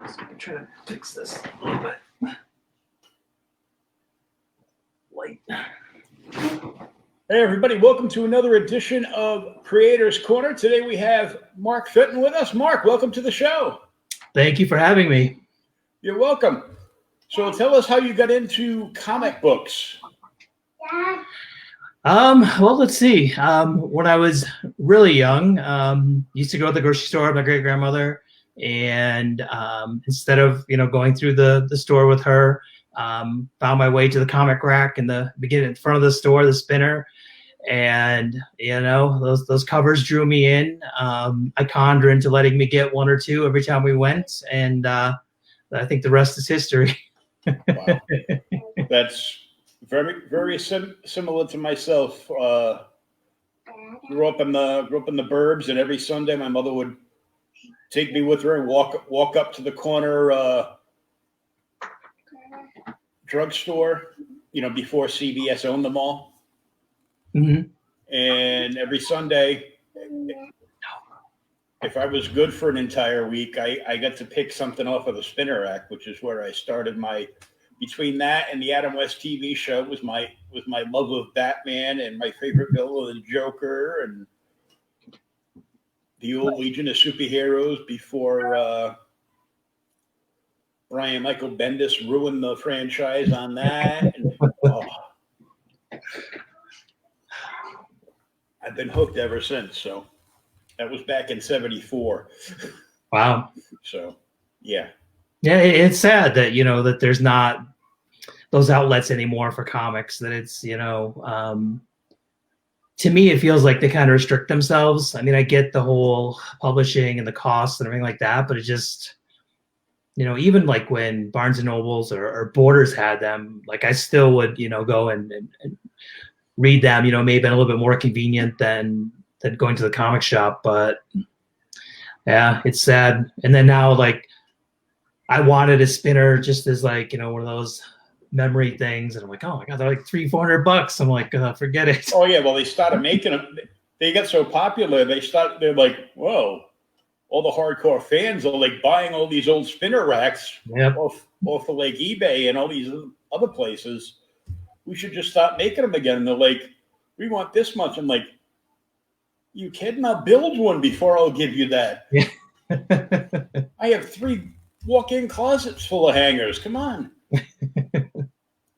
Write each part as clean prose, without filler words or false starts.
So I can try to fix this a little bit. Light. Hey everybody, welcome to another edition of Creators Corner. Today we have Mark Fenton with us. Mark, welcome to the show. Thank you for having me. You're welcome. So tell us how you got into comic books. Well, let's see. When I was really young, used to go to the grocery store with my great grandmother, and instead of going through the store with her, found my way to the comic rack in the beginning, in front of the store, the spinner, and those covers drew me in. I conned her into letting me get one or two every time we went, and I think the rest is history. Wow, that's very similar to myself. Grew up in the burbs, and every Sunday my mother would take me with her and walk up to the corner drugstore, before CVS owned them all. Mm-hmm. And every Sunday, if I was good for an entire week, I got to pick something off of the spinner rack, which is where I started between that and the Adam West TV show was my love of Batman and my favorite villain, the Joker, and the old Legion of Superheroes before Brian Michael Bendis ruined the franchise on that. And, I've been hooked ever since. So that was back in '74. Wow. So, yeah. Yeah, it's sad that that there's not those outlets anymore for comics. That it's to me it feels like they kind of restrict themselves. I mean, I get the whole publishing and the costs and everything like that, but it just even like when Barnes and Nobles or Borders had them, like I still would go and read them. Maybe been a little bit more convenient than going to the comic shop, but yeah, it's sad. And then now, like, I wanted a spinner just as like one of those memory things, and I'm like, oh my god, they're like $300-400. I'm like, forget it. Oh yeah, well they started making them. They got so popular. They're like, whoa! All the hardcore fans are like buying all these old spinner racks off of like eBay and all these other places. We should just stop making them again. And they're like, we want this much. I'm like, you kidding? I'll build one before I'll give you that. Yeah. I have 3 walk-in closets full of hangers. Come on.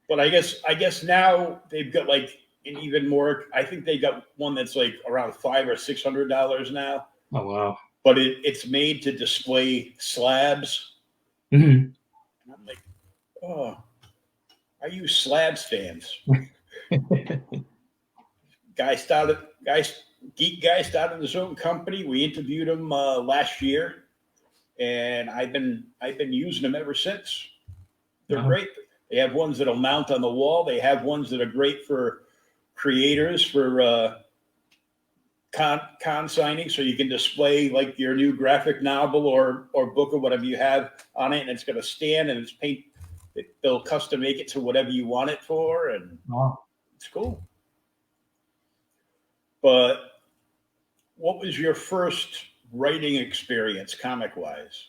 But I guess now they've got like an even more. I think they got one that's like around $500 or $600 now. Oh wow! But it's made to display slabs. Mm-hmm. And I'm like, oh. I use slab stands. Geek guy started his own company. We interviewed him last year, and I've been using them ever since. They're great. They have ones that'll mount on the wall. They have ones that are great for creators for con signing, so you can display like your new graphic novel or book or whatever you have on it, and it's got a stand and it's paint. They'll custom make it to whatever you want it for, and it's cool. But what was your first writing experience, comic-wise?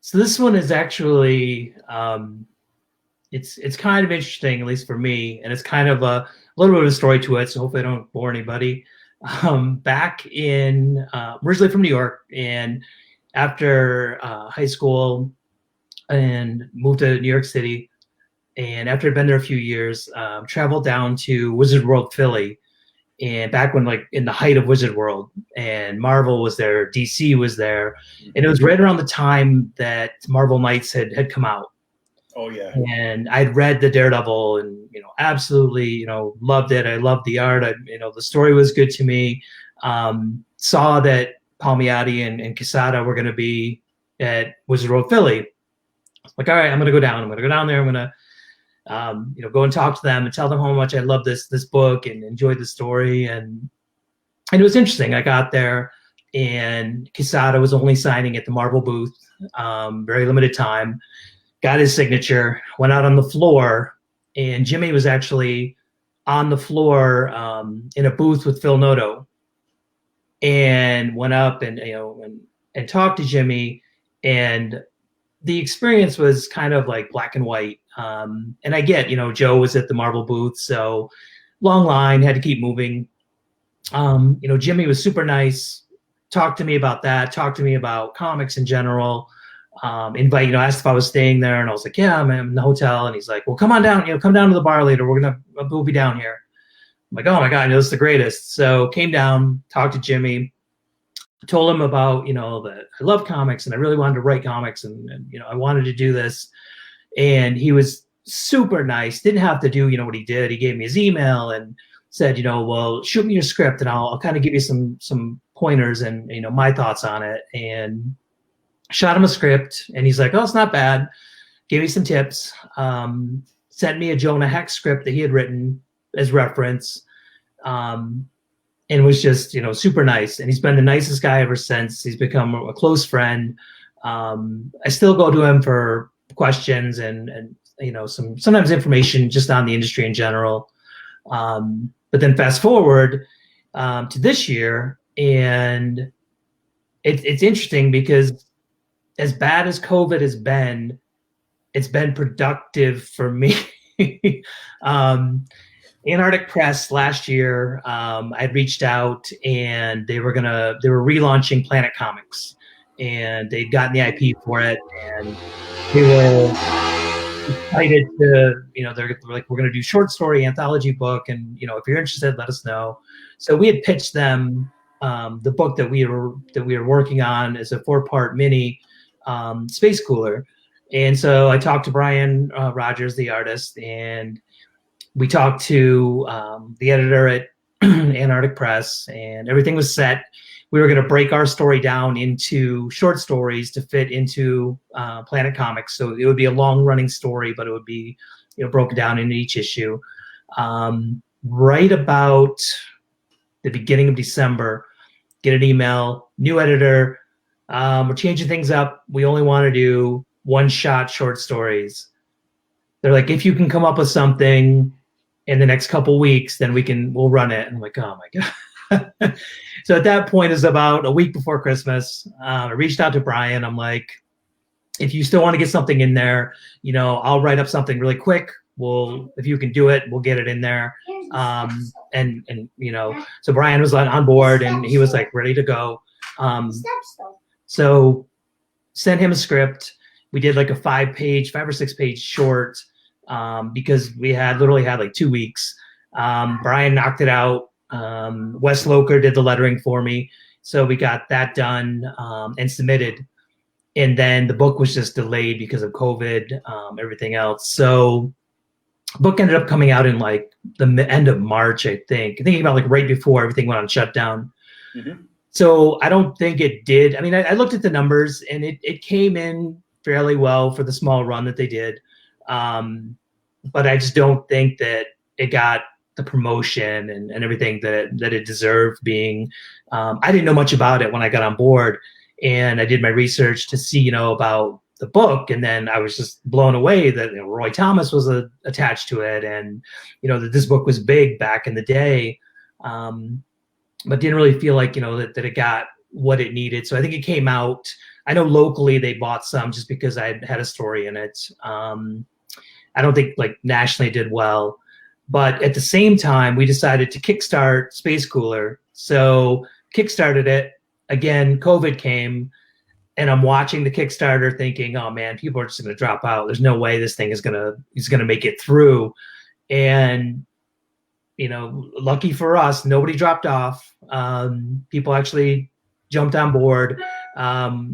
So this one is actually it's kind of interesting, at least for me, and it's kind of a little bit of a story to it. So hopefully I don't bore anybody. Back in originally from New York, and after high school. And moved to New York City, and after I'd been there a few years, traveled down to Wizard World Philly, and back when like in the height of Wizard World, and Marvel was there, DC was there, and it was right around the time that Marvel Knights had come out. Oh yeah. And I'd read the Daredevil, and absolutely loved it. I loved the art. The story was good to me. Saw that Palmiotti and Quesada were going to be at Wizard World Philly. Like, all right, I'm going to go down. I'm going to go down there. I'm going to, go and talk to them and tell them how much I love this book and enjoyed the story. And it was interesting. I got there, and Quesada was only signing at the Marvel booth, very limited time. Got his signature. Went out on the floor, and Jimmy was actually on the floor in a booth with Phil Noto, and went up and talked to Jimmy. And the experience was kind of like black and white. And I get, Joe was at the Marvel booth, so long line, had to keep moving. Jimmy was super nice, talked to me about that, talked to me about comics in general. Asked if I was staying there, and I was like, yeah, I'm in the hotel. And he's like, well, come on down, come down to the bar later. We'll be down here. I'm like, oh my God, this is the greatest. So came down, talked to Jimmy, told him about, that I love comics and I really wanted to write comics and I wanted to do this. And he was super nice. Didn't have to do, what he did. He gave me his email and said, well, shoot me your script and I'll kind of give you some pointers and, my thoughts on it. And shot him a script and he's like, oh, it's not bad. Gave me some tips. Sent me a Jonah Hex script that he had written as reference. And was just, super nice. And he's been the nicest guy ever since. He's become a close friend. I still go to him for questions and sometimes information just on the industry in general. But then fast forward to this year, and it's interesting because as bad as COVID has been, it's been productive for me. Antarctic Press last year, I'd reached out and they were relaunching Planet Comics, and they'd gotten the IP for it, and they were excited to, they're like, we're going to do short story anthology book, and if you're interested, let us know. So we had pitched them the book that we were working on as a 4-part mini, Space Cooler, and so I talked to Brian Rogers, the artist, and we talked to the editor at Antarctic Press, and everything was set. We were going to break our story down into short stories to fit into Planet Comics. So it would be a long-running story, but it would be broken down into each issue. Right about the beginning of December, get an email, new editor, we're changing things up. We only want to do one-shot short stories. They're like, if you can come up with something in the next couple weeks, then we'll run it. And I'm like, oh my God. So at that point, is about a week before Christmas. I reached out to Brian. I'm like, if you still want to get something in there, I'll write up something really quick. If you can do it, we'll get it in there. So Brian was on board and he was like ready to go. So sent him a script. We did like a 5 or 6 page short. Because we literally had like 2 weeks. Brian knocked it out. Wes Loker did the lettering for me. So we got that done and submitted. And then the book was just delayed because of COVID, everything else. So book ended up coming out in like the end of March, I think. Thinking about like right before everything went on shutdown. Mm-hmm. So I don't think it did. I mean, I looked at the numbers and it came in fairly well for the small run that they did. But I just don't think that it got the promotion and everything that it deserved being. I didn't know much about it when I got on board, and I did my research to see, about the book. And then I was just blown away that Roy Thomas was attached to it, and, that this book was big back in the day. But didn't really feel like, that it got what it needed. So I think it came out. I know locally they bought some just because I had a story in it. I don't think like nationally did well, but at the same time, we decided to kickstart Space Cooler. So kickstarted it again. COVID came, and I'm watching the Kickstarter, thinking, "Oh man, people are just going to drop out. There's no way this thing is gonna make it through." And lucky for us, nobody dropped off. People actually jumped on board.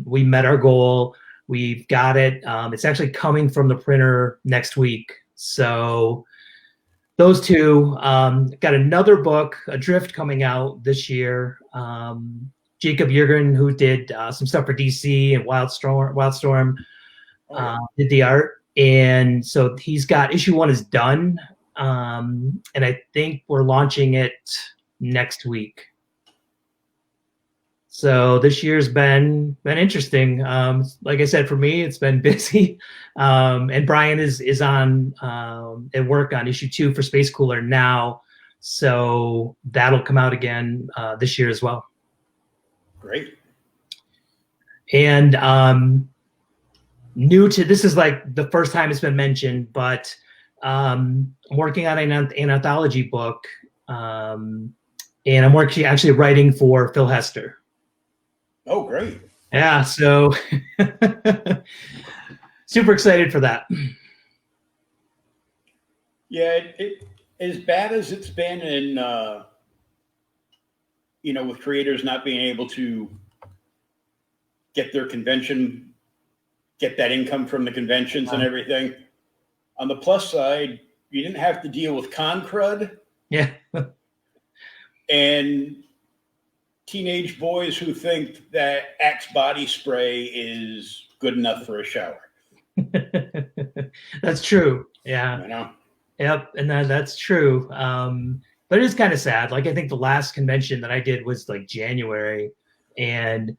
We met our goal. We've got it. It's actually coming from the printer next week. So those two. Got another book, Adrift, coming out this year. Jacob Jurgen, who did some stuff for DC and Wildstorm, did the art. And so he's got issue 1 is done. And I think we're launching it next week. So this year's been interesting. Like I said, for me, it's been busy. And Brian is on at work on issue 2 for Space Cooler now. So that'll come out again this year as well. Great. And new to this is like the first time it's been mentioned, but I'm working on an anthology book, and I'm actually writing for Phil Hester. Oh, great. Yeah, so super excited for that. Yeah, as bad as it's been in, with creators not being able to get their convention, get that income from the conventions and everything. On the plus side, you didn't have to deal with con crud. Yeah. And teenage boys who think that Axe body spray is good enough for a shower. That's true. Yeah. You know? Yep. And that's true. But it's kind of sad. Like, I think the last convention that I did was like January, and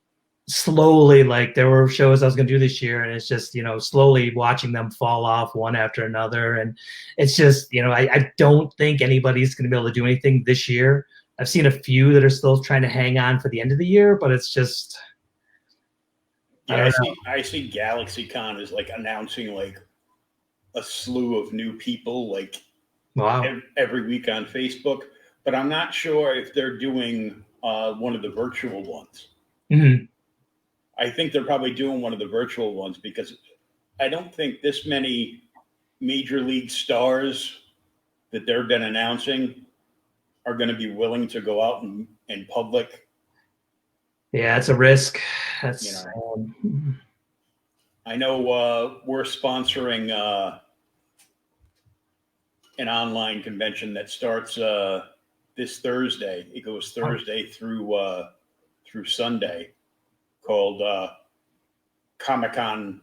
slowly, like, there were shows I was going to do this year, and it's just, slowly watching them fall off one after another. And it's just, I don't think anybody's going to be able to do anything this year. I've seen a few that are still trying to hang on for the end of the year, but it's just, yeah, I see GalaxyCon is like announcing like a slew of new people like wow. every week on Facebook, but I'm not sure if they're doing one of the virtual ones. Mm-hmm. I think they're probably doing one of the virtual ones because I don't think this many major league stars that they've been announcing are going to be willing to go out in public. Yeah, it's a risk. That's I know we're sponsoring an online convention that starts this Thursday. It goes Thursday through Sunday, called Comic-Con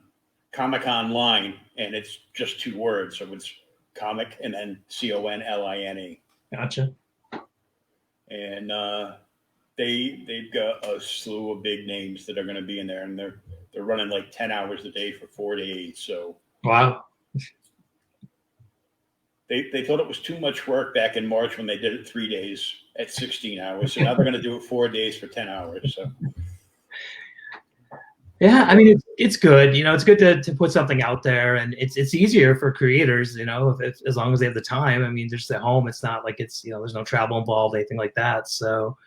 Line, and it's just 2 words, so it's comic and then CONLINE. Gotcha. And they've got a slew of big names that are going to be in there, and they're running like 10 hours a day for 4 days. So wow. They thought it was too much work back in March when they did it 3 days at 16 hours. So now they're going to do it 4 days for 10 hours. So. Yeah, I mean, it's good. It's good to put something out there, and it's easier for creators, if as long as they have the time. I mean, they're just at home. It's not like it's, there's no travel involved, anything like that. So,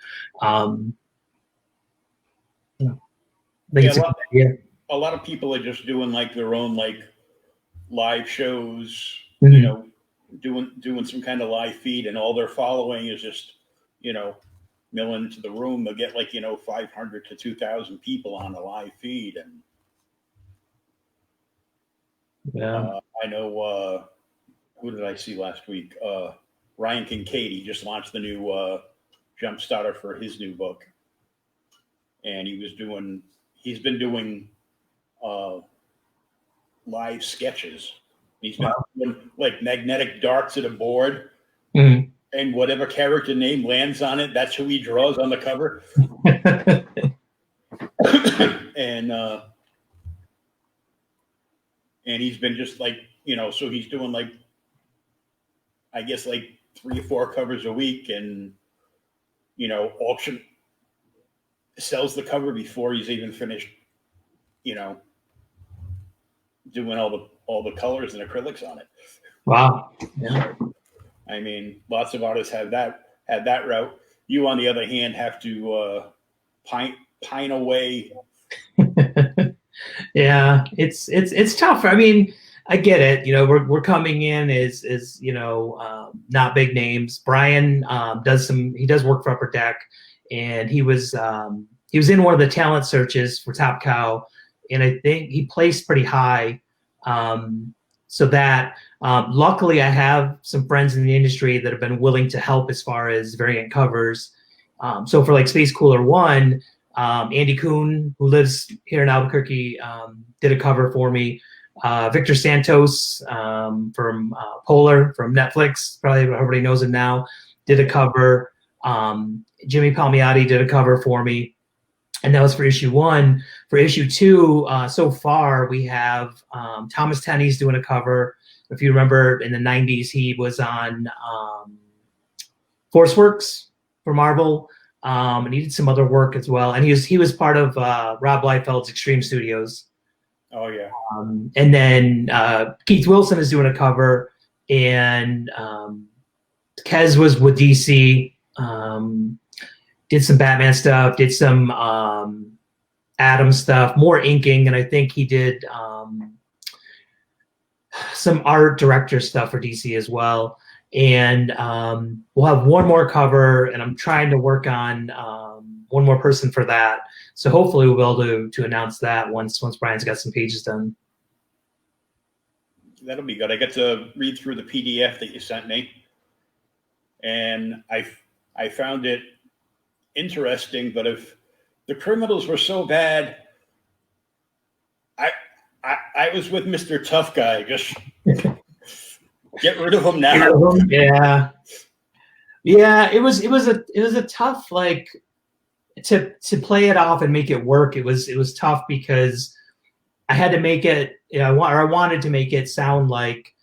I think it's a good idea. A lot of people are just doing like their own like live shows, Mm-hmm. Doing some kind of live feed, and all their following is just, milling into the room. They'll get like 500 to 2,000 people on a live feed, and yeah, I know who did I see last week? Ryan Kincaid. He just launched the new jump starter for his new book, and he's been doing live sketches. He's been doing like magnetic darts at a board. Mm-hmm. And whatever character name lands on it, that's who he draws on the cover. and he's been just like, so he's doing like, I guess like 3 or 4 covers a week, and auction sells the cover before he's even finished, doing all the colors and acrylics on it. Wow. Yeah. I mean, lots of artists have that route. You, on the other hand, have to pine away. Yeah, it's tough. I mean, I get it. We're coming in as not big names. Brian does work for Upper Deck, and he was in one of the talent searches for Top Cow, and I think he placed pretty high. So that luckily I have some friends in the industry that have been willing to help as far as variant covers. So for like Space Cooler 1, Andy Kuhn, who lives here in Albuquerque, did a cover for me. Victor Santos from Polar from Netflix, probably everybody knows him now, did a cover. Jimmy Palmiotti did a cover for me. And that was for issue 1. For issue 2, so far we have Thomas Tenney's doing a cover. If you remember, in the 90s, he was on ForceWorks for Marvel, and he did some other work as well. And he was part of Rob Liefeld's Extreme Studios Oh yeah. And then Keith Wilson is doing a cover, and Kez was with DC. Did some Batman stuff, did some Adam stuff, more inking, and I think he did some art director stuff for DC as well. And we'll have one more cover, and I'm trying to work on one more person for that. So hopefully we'll be able to announce that once Brian's got some pages done. That'll be good. I got to read through the PDF that you sent me, and I found it interesting. But if the criminals were so bad, I was with Mr. Tough Guy. Just get rid of him now. Yeah, yeah. It was a tough, like, to play it off and make it work. It was tough because I had to make it, I wanted to make it sound like,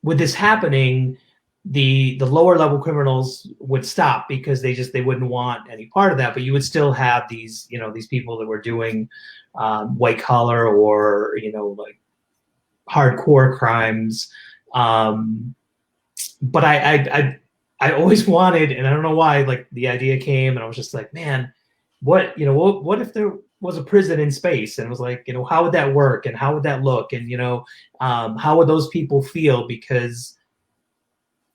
with this happening, the lower level criminals would stop because they wouldn't want any part of that. But you would still have these people that were doing white collar or like hardcore crimes. But I always wanted, and I don't know why, like the idea came, and I was just like, man, what if there was a prison in space? And it was like, how would that work, and how would that look, and how would those people feel? Because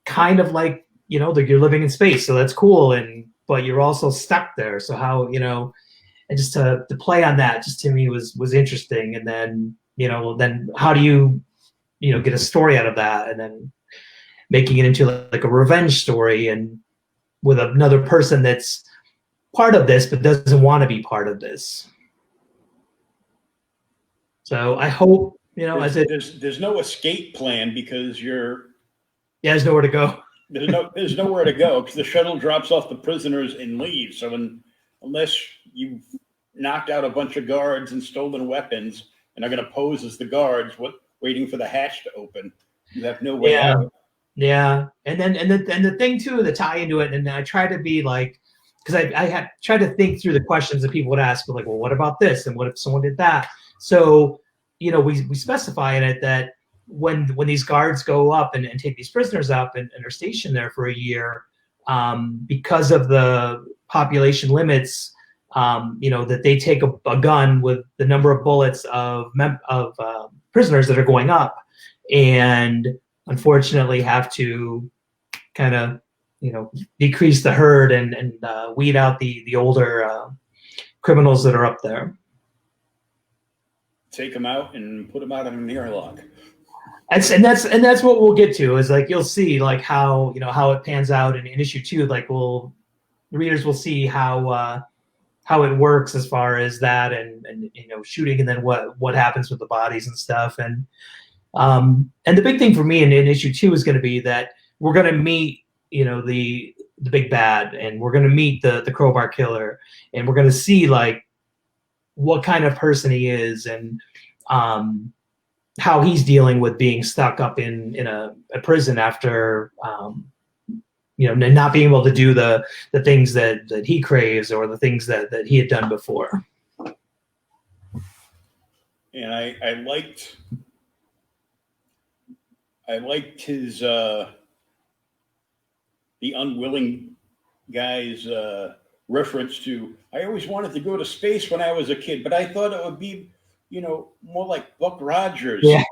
kind of like, you're living in space, so that's cool, but you're also stuck there. So how, and just to play on that, just to me was interesting. And then, then how do you get a story out of that, and then making it into like a revenge story, and with another person that's part of this but doesn't want to be part of this. So I hope, there's no escape plan because there's nowhere to go. There's nowhere to go because the shuttle drops off the prisoners and leaves. So unless you've knocked out a bunch of guards and stolen weapons and are going to pose as the guards, waiting for the hatch to open, you have no way out. Yeah, and the thing too, the tie into it, and I try to be like, because I had tried to think through the questions that people would ask, like, well, what about this, and what if someone did that? So we specify in it that when these guards go up and take these prisoners up and are stationed there for a year, because of the population limits, that they take a gun with the number of bullets of prisoners that are going up, and unfortunately have to kind of decrease the herd and weed out the older criminals that are up there. Take them out and put them out in an airlock. And that's what we'll get to, is like, you'll see like how it pans out in issue 2. Like the readers will see how it works as far as that and shooting, and then what happens with the bodies and stuff. And the big thing for me in issue 2 is going to be that we're going to meet the big bad, and we're going to meet the crowbar killer, and we're going to see like what kind of person he is, and how he's dealing with being stuck up in a prison after not being able to do the things that he craves, or the things that he had done before. And I liked his the unwilling guy's reference to, I always wanted to go to space when I was a kid, but I thought it would be more like Buck Rogers. Yeah.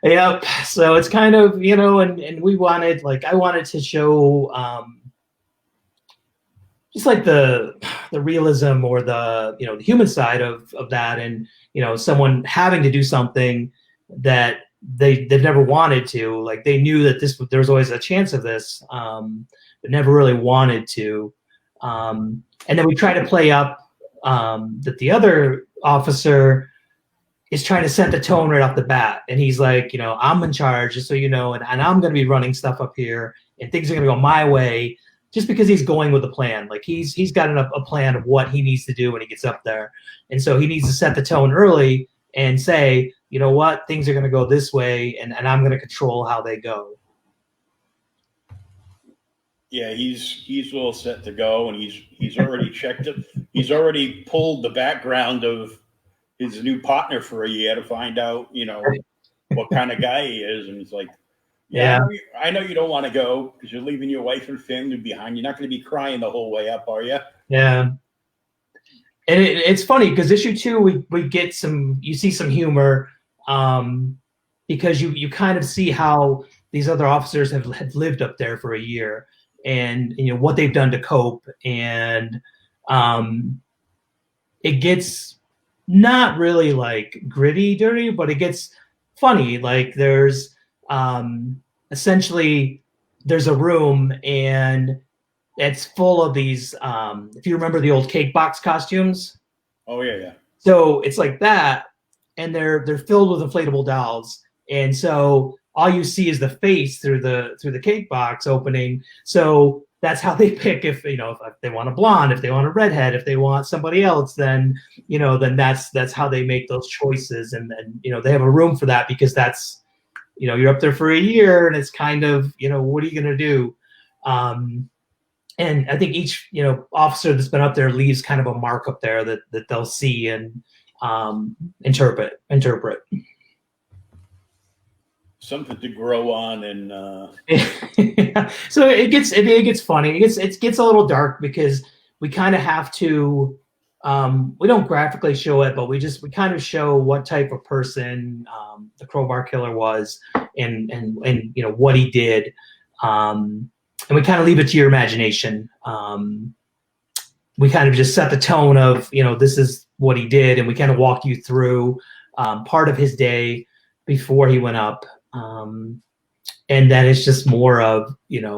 Yep. So it's kind of, and we wanted, like, I wanted to show just like the realism, or the the human side of that, and someone having to do something that they've never wanted to. Like, they knew that there was always a chance of this, but never really wanted to. And then we try to play up that the other officer is trying to set the tone right off the bat, and he's like, I'm in charge, just so you know, and I'm going to be running stuff up here, and things are going to go my way, just because he's going with a plan. Like, he's got a plan of what he needs to do when he gets up there, and so he needs to set the tone early and say, you know what, things are going to go this way, and I'm going to control how they go. Yeah, he's all set to go, and he's already checked it. he's already pulled the background of his new partner for a year to find out, you know, what kind of guy he is. And it's like, yeah, I know you don't want to go because you're leaving your wife and family behind. You're not going to be crying the whole way up, are you? Yeah. And it's funny because issue 2, we get you see some humor, because you kind of see how these other officers have lived up there for a year, and you know what they've done to cope, and it gets not really like gritty, dirty, but it gets funny. Like there's essentially there's a room and it's full of these, if you remember the old cake box costumes. Oh yeah. So it's like that, and they're filled with inflatable dolls, and so all you see is the face through the cake box opening. So that's how they pick if they want a blonde, if they want a redhead, if they want somebody else, then that's how they make those choices, and they have a room for that because that's you're up there for a year, and it's kind of what are you gonna do? And I think each officer that's been up there leaves kind of a mark up there that they'll see and interpret. Something to grow on, and so it gets funny. It gets a little dark because we kind of have to. We don't graphically show it, but we kind of show what type of person the Crowbar Killer was, and what he did. And we kind of leave it to your imagination. We kind of just set the tone of, this is what he did, and we kind of walk you through part of his day before he went up. And then it's just more of,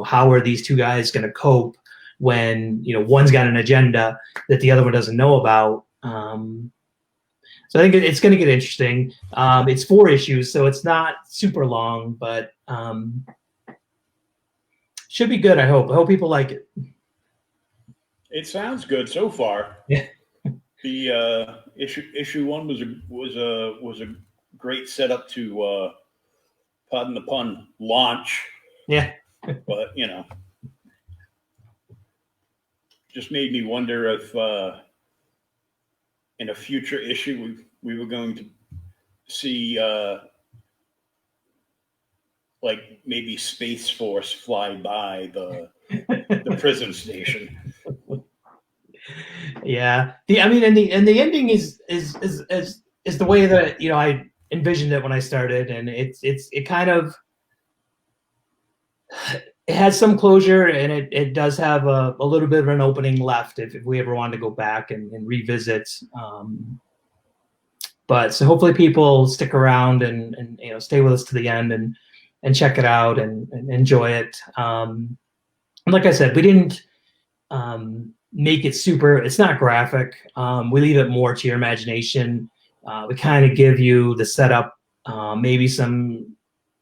how are these two guys going to cope when, one's got an agenda that the other one doesn't know about. So I think it's going to get interesting. It's 4 issues, so it's not super long, but should be good. I hope people like it. It sounds good so far. Yeah. The issue 1 was a great setup to pardon the pun, launch. Yeah. But just made me wonder if in a future issue we were going to see like maybe Space Force fly by the prison station. Yeah. The ending is the way that I envisioned it when I started, and it kind of it has some closure, and it does have a little bit of an opening left if we ever wanted to go back and revisit. But so hopefully people stick around and stay with us to the end and check it out and enjoy it. And like I said, we didn't make it super. It's not graphic. We leave it more to your imagination. We kind of give you the setup, maybe some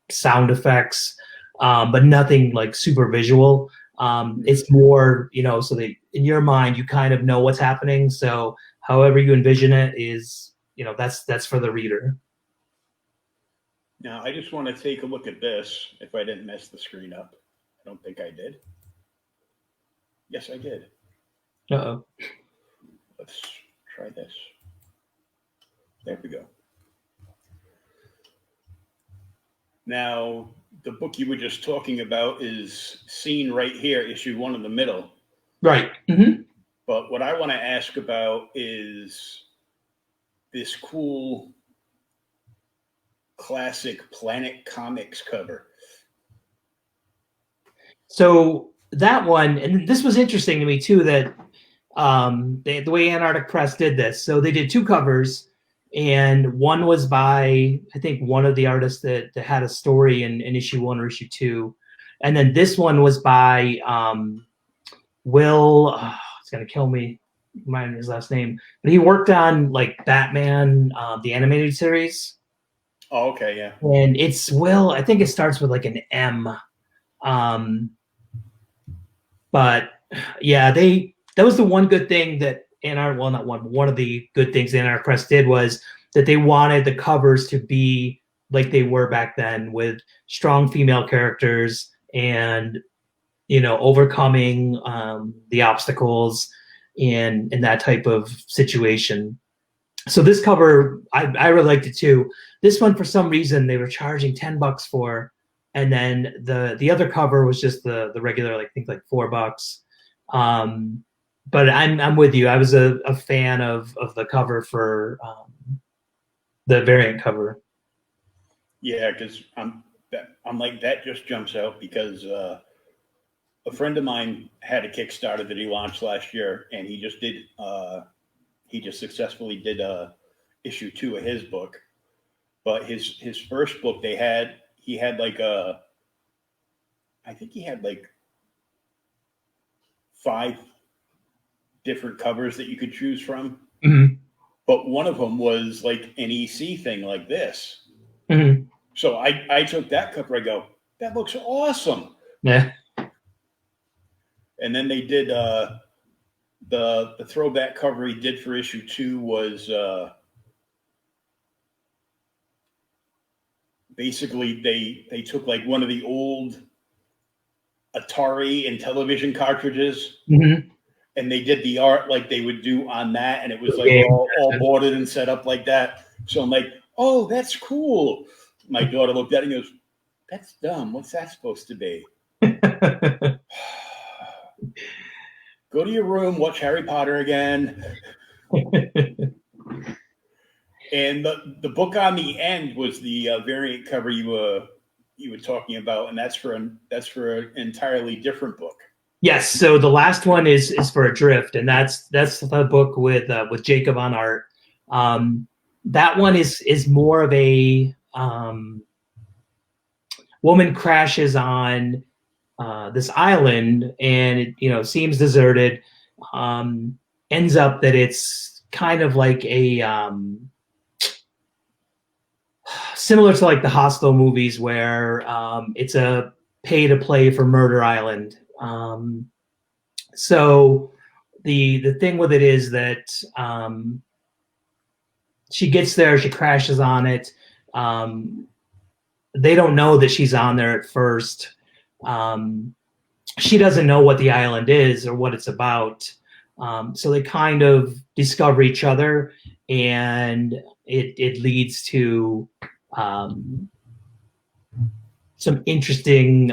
sound effects, but nothing like super visual. It's more, so that in your mind you kind of know what's happening. So however you envision it is, that's for the reader. Now, I just want to take a look at this, if I didn't mess the screen up. I don't think I did. Yes, I did. Uh-oh. Let's try this. There we go. Now, the book you were just talking about is seen right here, issue 1 in the middle. Right. Mm-hmm. But what I want to ask about is this cool classic Planet Comics cover. So that one, and this was interesting to me too, that the way Antarctic Press did this. So they did 2 covers, and one was by, I think, one of the artists that had a story in issue 1 or issue 2. And then this one was by Will, it's going to kill me, remind his last name, but he worked on like Batman, the animated series. Oh, okay, yeah. And it's Will, I think it starts with like an M. But yeah, that was the one good thing that one of the good things the Antarctic Press did was that they wanted the covers to be like they were back then, with strong female characters and overcoming the obstacles in that type of situation. So this cover, I really liked it too. This one, for some reason, they were charging $10 for, and then the other cover was just the regular, like, I think like $4. But I'm with you. I was a fan of the cover for the variant cover. Yeah, because I'm like, that just jumps out because a friend of mine had a Kickstarter that he launched last year, and he just successfully did issue 2 of his book. But his first book, he had like I think he had like 5 different covers that you could choose from. Mm-hmm. But one of them was like an EC thing like this. Mm-hmm. So I took that cover. I go, that looks awesome. Yeah. And then they did the throwback cover he did for issue 2 was basically they took like one of the old Atari and television cartridges, Mm-hmm. and they did the art like they would do on that, and it was like Yeah. all boarded and set up like that. So I'm like, oh, that's cool. My daughter looked at it and goes, that's dumb. What's that supposed to be? Go to your room, watch Harry Potter again. And the book on the end was the variant cover you were talking about, and that's for an entirely different book. Yes. So the last one is for Adrift, and that's the book with Jacob on art. That one is more of a woman crashes on this island, and it seems deserted. Ends up that it's kind of like a similar to like the Hostel movies, where it's a pay to play for Murder Island. So the thing with it is that she gets there, she crashes on it. They don't know that she's on there at first. She doesn't know what the island is or what it's about. So they kind of discover each other, and it leads to some interesting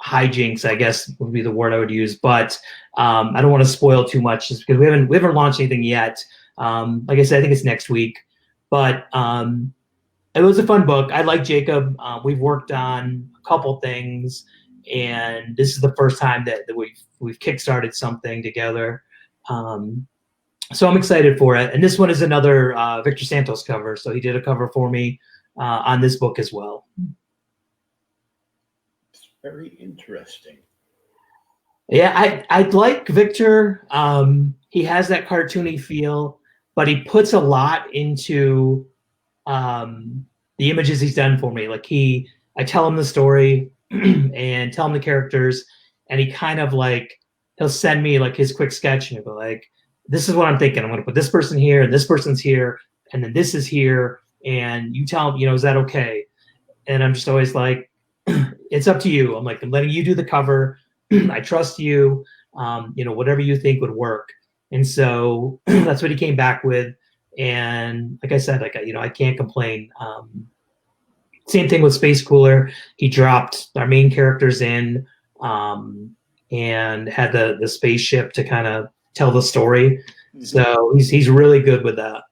hijinks, I guess would be the word I would use. But I don't want to spoil too much, just because we haven't launched anything yet. Like I said, I think it's next week. But it was a fun book. I like Jacob. We've worked on a couple things, and this is the first time that we've kickstarted something together. So I'm excited for it. And this one is another Victor Santos cover. So he did a cover for me on this book as well. It's very interesting. Yeah, I like Victor. He has that cartoony feel, but he puts a lot into the images he's done for me. Like I tell him the story and tell him the characters, and he kind of like, he'll send me like his quick sketch, and he'll be like, this is what I'm thinking. I'm going to put this person here, and this person's here, and then this is here, and you tell him, is that okay? And I'm just always like, it's up to you. I'm like, I'm letting you do the cover. I trust you. Whatever you think would work. And so that's what he came back with. And like I said, I can't complain. Same thing with Space Cooler. He dropped our main characters in and had the spaceship to kind of tell the story. Mm-hmm. So he's really good with that.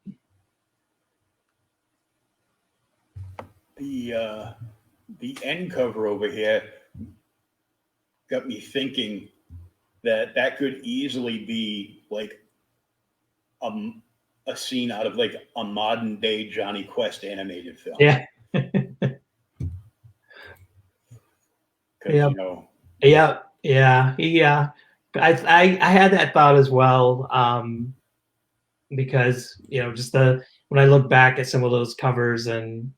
The end cover over here got me thinking that could easily be like a scene out of like a modern day Johnny Quest animated film. Yeah. Yep. Yeah. I had that thought as well, because just when I look back at some of those covers, and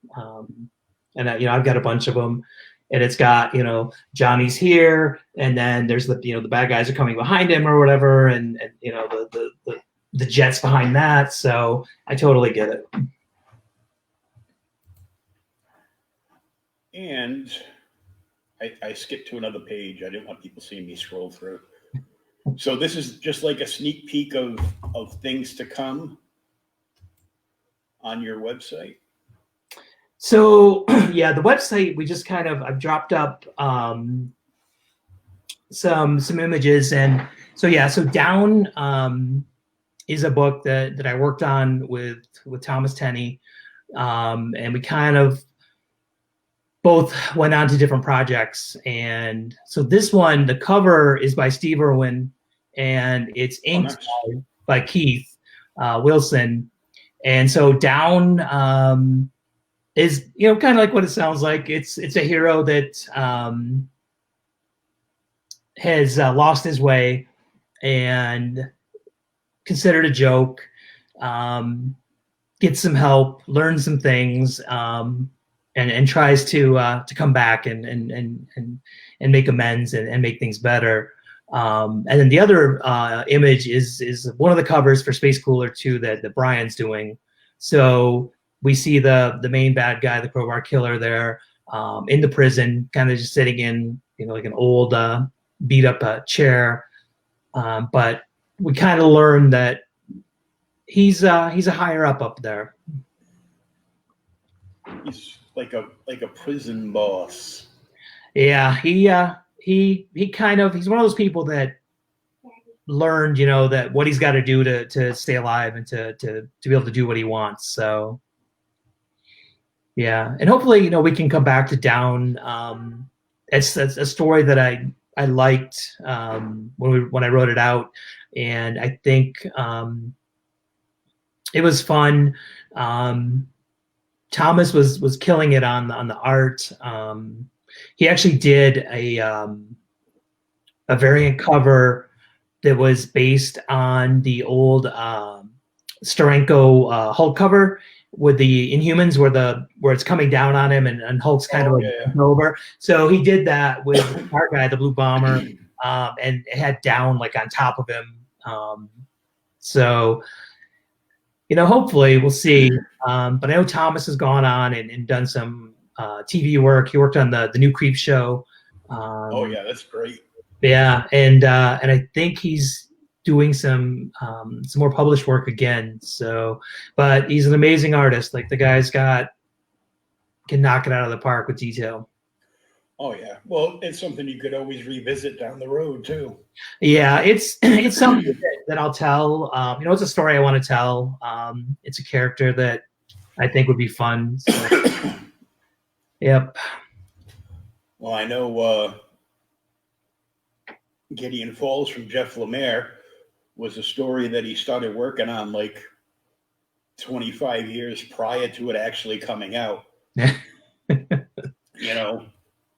I've got a bunch of them, and it's got Johnny's here, and then there's the bad guys are coming behind him or whatever, and the jets behind that. So I totally get it. And I skipped to another page. I didn't want people seeing me scroll through. So this is just like a sneak peek of things to come on your website. So yeah, the website, we just I've dropped up some images, and so yeah, so Down is a book that I worked on with Thomas Tenney, and we kind of both went on to different projects. And so this one, the cover is by Steve Irwin, and it's inked by Keith Wilson. And so Down is, kind of like what it sounds like. It's a hero that has lost his way and considered a joke, gets some help, learns some things, and tries to come back and make amends and make things better. And then the other image is one of the covers for Space Cooler 2 that Brian's doing. So we see the main bad guy, the Crowbar Killer, there in the prison, kind of just sitting in like an old beat up chair. But we kind of learn that he's a higher up there. He's like a prison boss. Yeah, he kind of, he's one of those people that learned, that what he's got to do to stay alive and to be able to do what he wants. So yeah, and hopefully we can come back to Down. It's a story that I liked when I wrote it out, and I think it was fun. Thomas was killing it on the art. He actually did a variant cover that was based on the old Steranko Hulk cover with the Inhumans, where it's coming down on him and Hulk's kind of over. So he did that with our guy, the Blue Bomber, and it had Down like on top of him. So hopefully we'll see. But I know Thomas has gone on and done some TV work. He worked on the new Creep Show. Oh yeah, that's great. Yeah, and I think he's doing some more published work again. So, but he's an amazing artist. Like, the guy's can knock it out of the park with detail. Oh yeah, well, it's something you could always revisit down the road too. Yeah, it's something that I'll tell. It's a story I want to tell. It's a character that I think would be fun. So. Yep. Well, I know Gideon Falls from Jeff Lemire was a story that he started working on like 25 years prior to it actually coming out.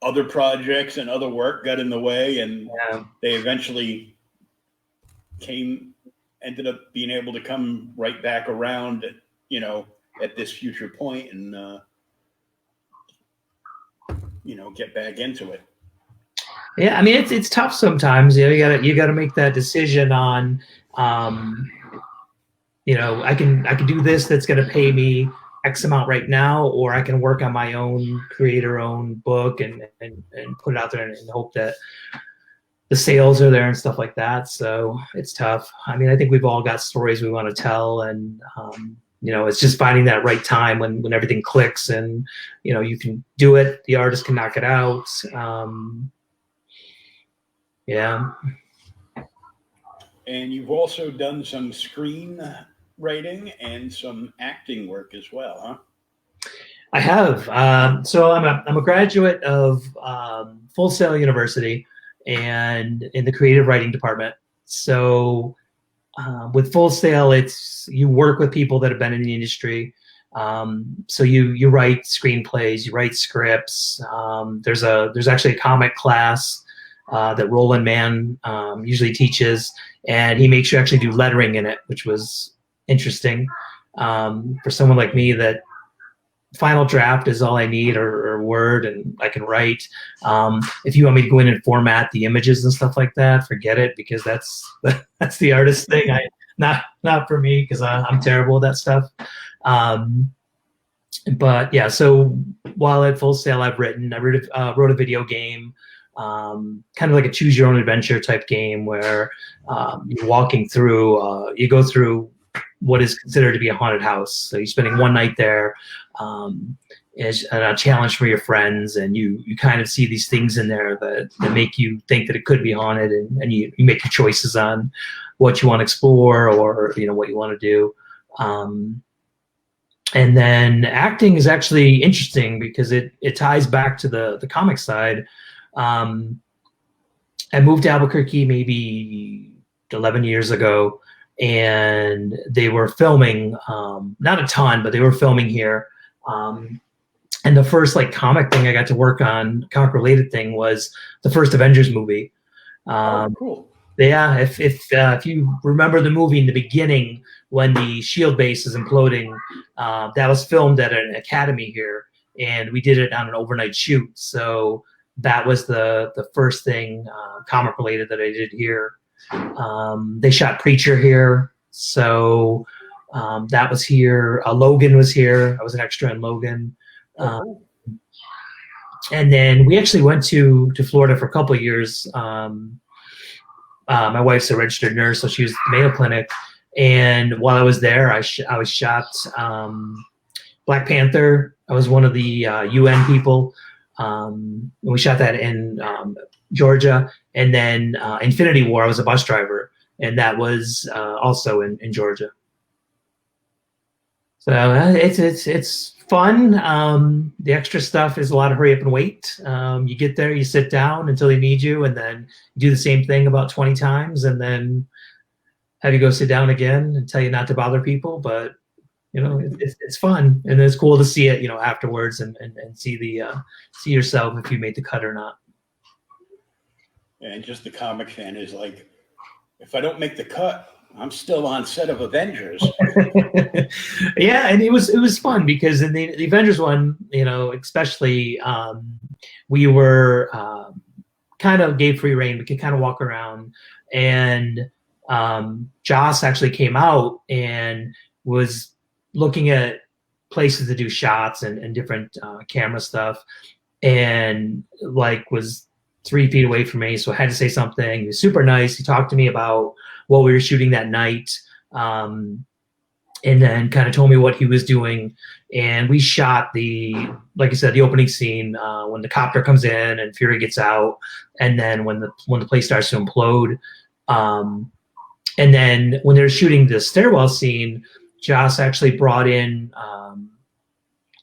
Other projects and other work got in the way, and they eventually ended up being able to come right back around, at this future point and, get back into it. Yeah, I mean, it's tough sometimes. You gotta make that decision on, I can do this that's gonna pay me X amount right now, or I can work on my own creator-owned book and put it out there and hope that the sales are there and stuff like that. So it's tough. I mean, I think we've all got stories we want to tell, and it's just finding that right time when everything clicks and you can do it. The artist can knock it out. Yeah. And you've also done some screenwriting and some acting work as well, huh? I have. So I'm a graduate of Full Sail University and in the creative writing department. So with Full Sail, you work with people that have been in the industry. So you write screenplays, you write scripts. There's actually a comic class that Roland Mann usually teaches, and he makes you actually do lettering in it, which was interesting for someone like me. That final draft is all I need, or Word, and I can write. If you want me to go in and format the images and stuff like that, forget it, because that's the artist thing. Not for me, because I'm terrible at that stuff. But yeah, so while at Full Sail, I wrote a video game. kind of like a choose your own adventure type game where you're walking through, you go through what is considered to be a haunted house. So you're spending one night there. As a challenge for your friends, and you kind of see these things in there that make you think that it could be haunted, and you make your choices on what you want to explore or what you want to do. And then acting is actually interesting because it ties back to the comic side. I moved to Albuquerque maybe 11 years ago, and they were filming, not a ton, but they were filming here. And the first like comic thing I got to work on, comic related thing, was the first Avengers movie. Cool. Yeah, if you remember the movie in the beginning when the Shield base is imploding, that was filmed at an academy here, and we did it on an overnight shoot. So that was the first thing comic related that I did here. They shot Preacher here, so that was here. Logan was here. I was an extra in Logan. And then we actually went to Florida for a couple of years. My wife's a registered nurse, so she was at the Mayo Clinic. And while I was there, I was shot Black Panther. I was one of the UN people. We shot that in Georgia. And then Infinity War, I was a bus driver. And that was also in Georgia. So it's fun. The extra stuff is a lot of hurry up and wait. You get there, you sit down until they need you, and then you do the same thing about 20 times, and then have you go sit down again and tell you not to bother people. But it's fun, and it's cool to see it afterwards and see see yourself if you made the cut or not. And just the comic fan is like, if I don't make the cut, I'm still on set of Avengers. Yeah, and it was fun because in the Avengers one, especially we were kind of gave free reign. We could kind of walk around, and Joss actually came out and was looking at places to do shots and different camera stuff, and like was 3 feet away from me, so I had to say something. He was super nice. He talked to me about what we were shooting that night, and then kind of told me what he was doing. And we shot like I said, the opening scene when the copter comes in and Fury gets out, and then when the place starts to implode. And then when they're shooting the stairwell scene, Joss actually brought in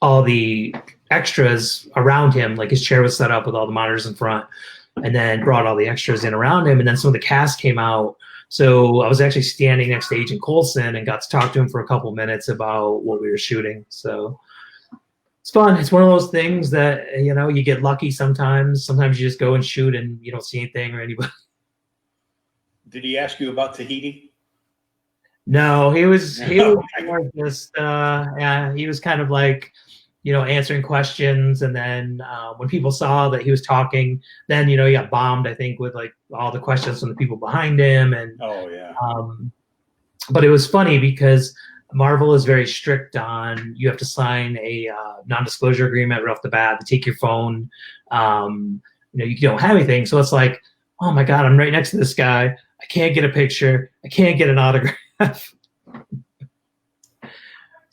all the extras around him, like his chair was set up with all the monitors in front, and then brought all the extras in around him. And then some of the cast came out. So I was actually standing next to Agent Coulson and got to talk to him for a couple minutes about what we were shooting. So it's fun. It's one of those things that, you get lucky sometimes. Sometimes you just go and shoot and you don't see anything or anybody. Did he ask you about Tahiti? No, he was more just, he was kind of like, answering questions. And then when people saw that he was talking, then, he got bombed, I think, with like all the questions from the people behind him. And oh yeah. But it was funny because Marvel is very strict on, you have to sign a non-disclosure agreement right off the bat to take your phone. You don't have anything. So it's like, oh my God, I'm right next to this guy. I can't get a picture. I can't get an autograph.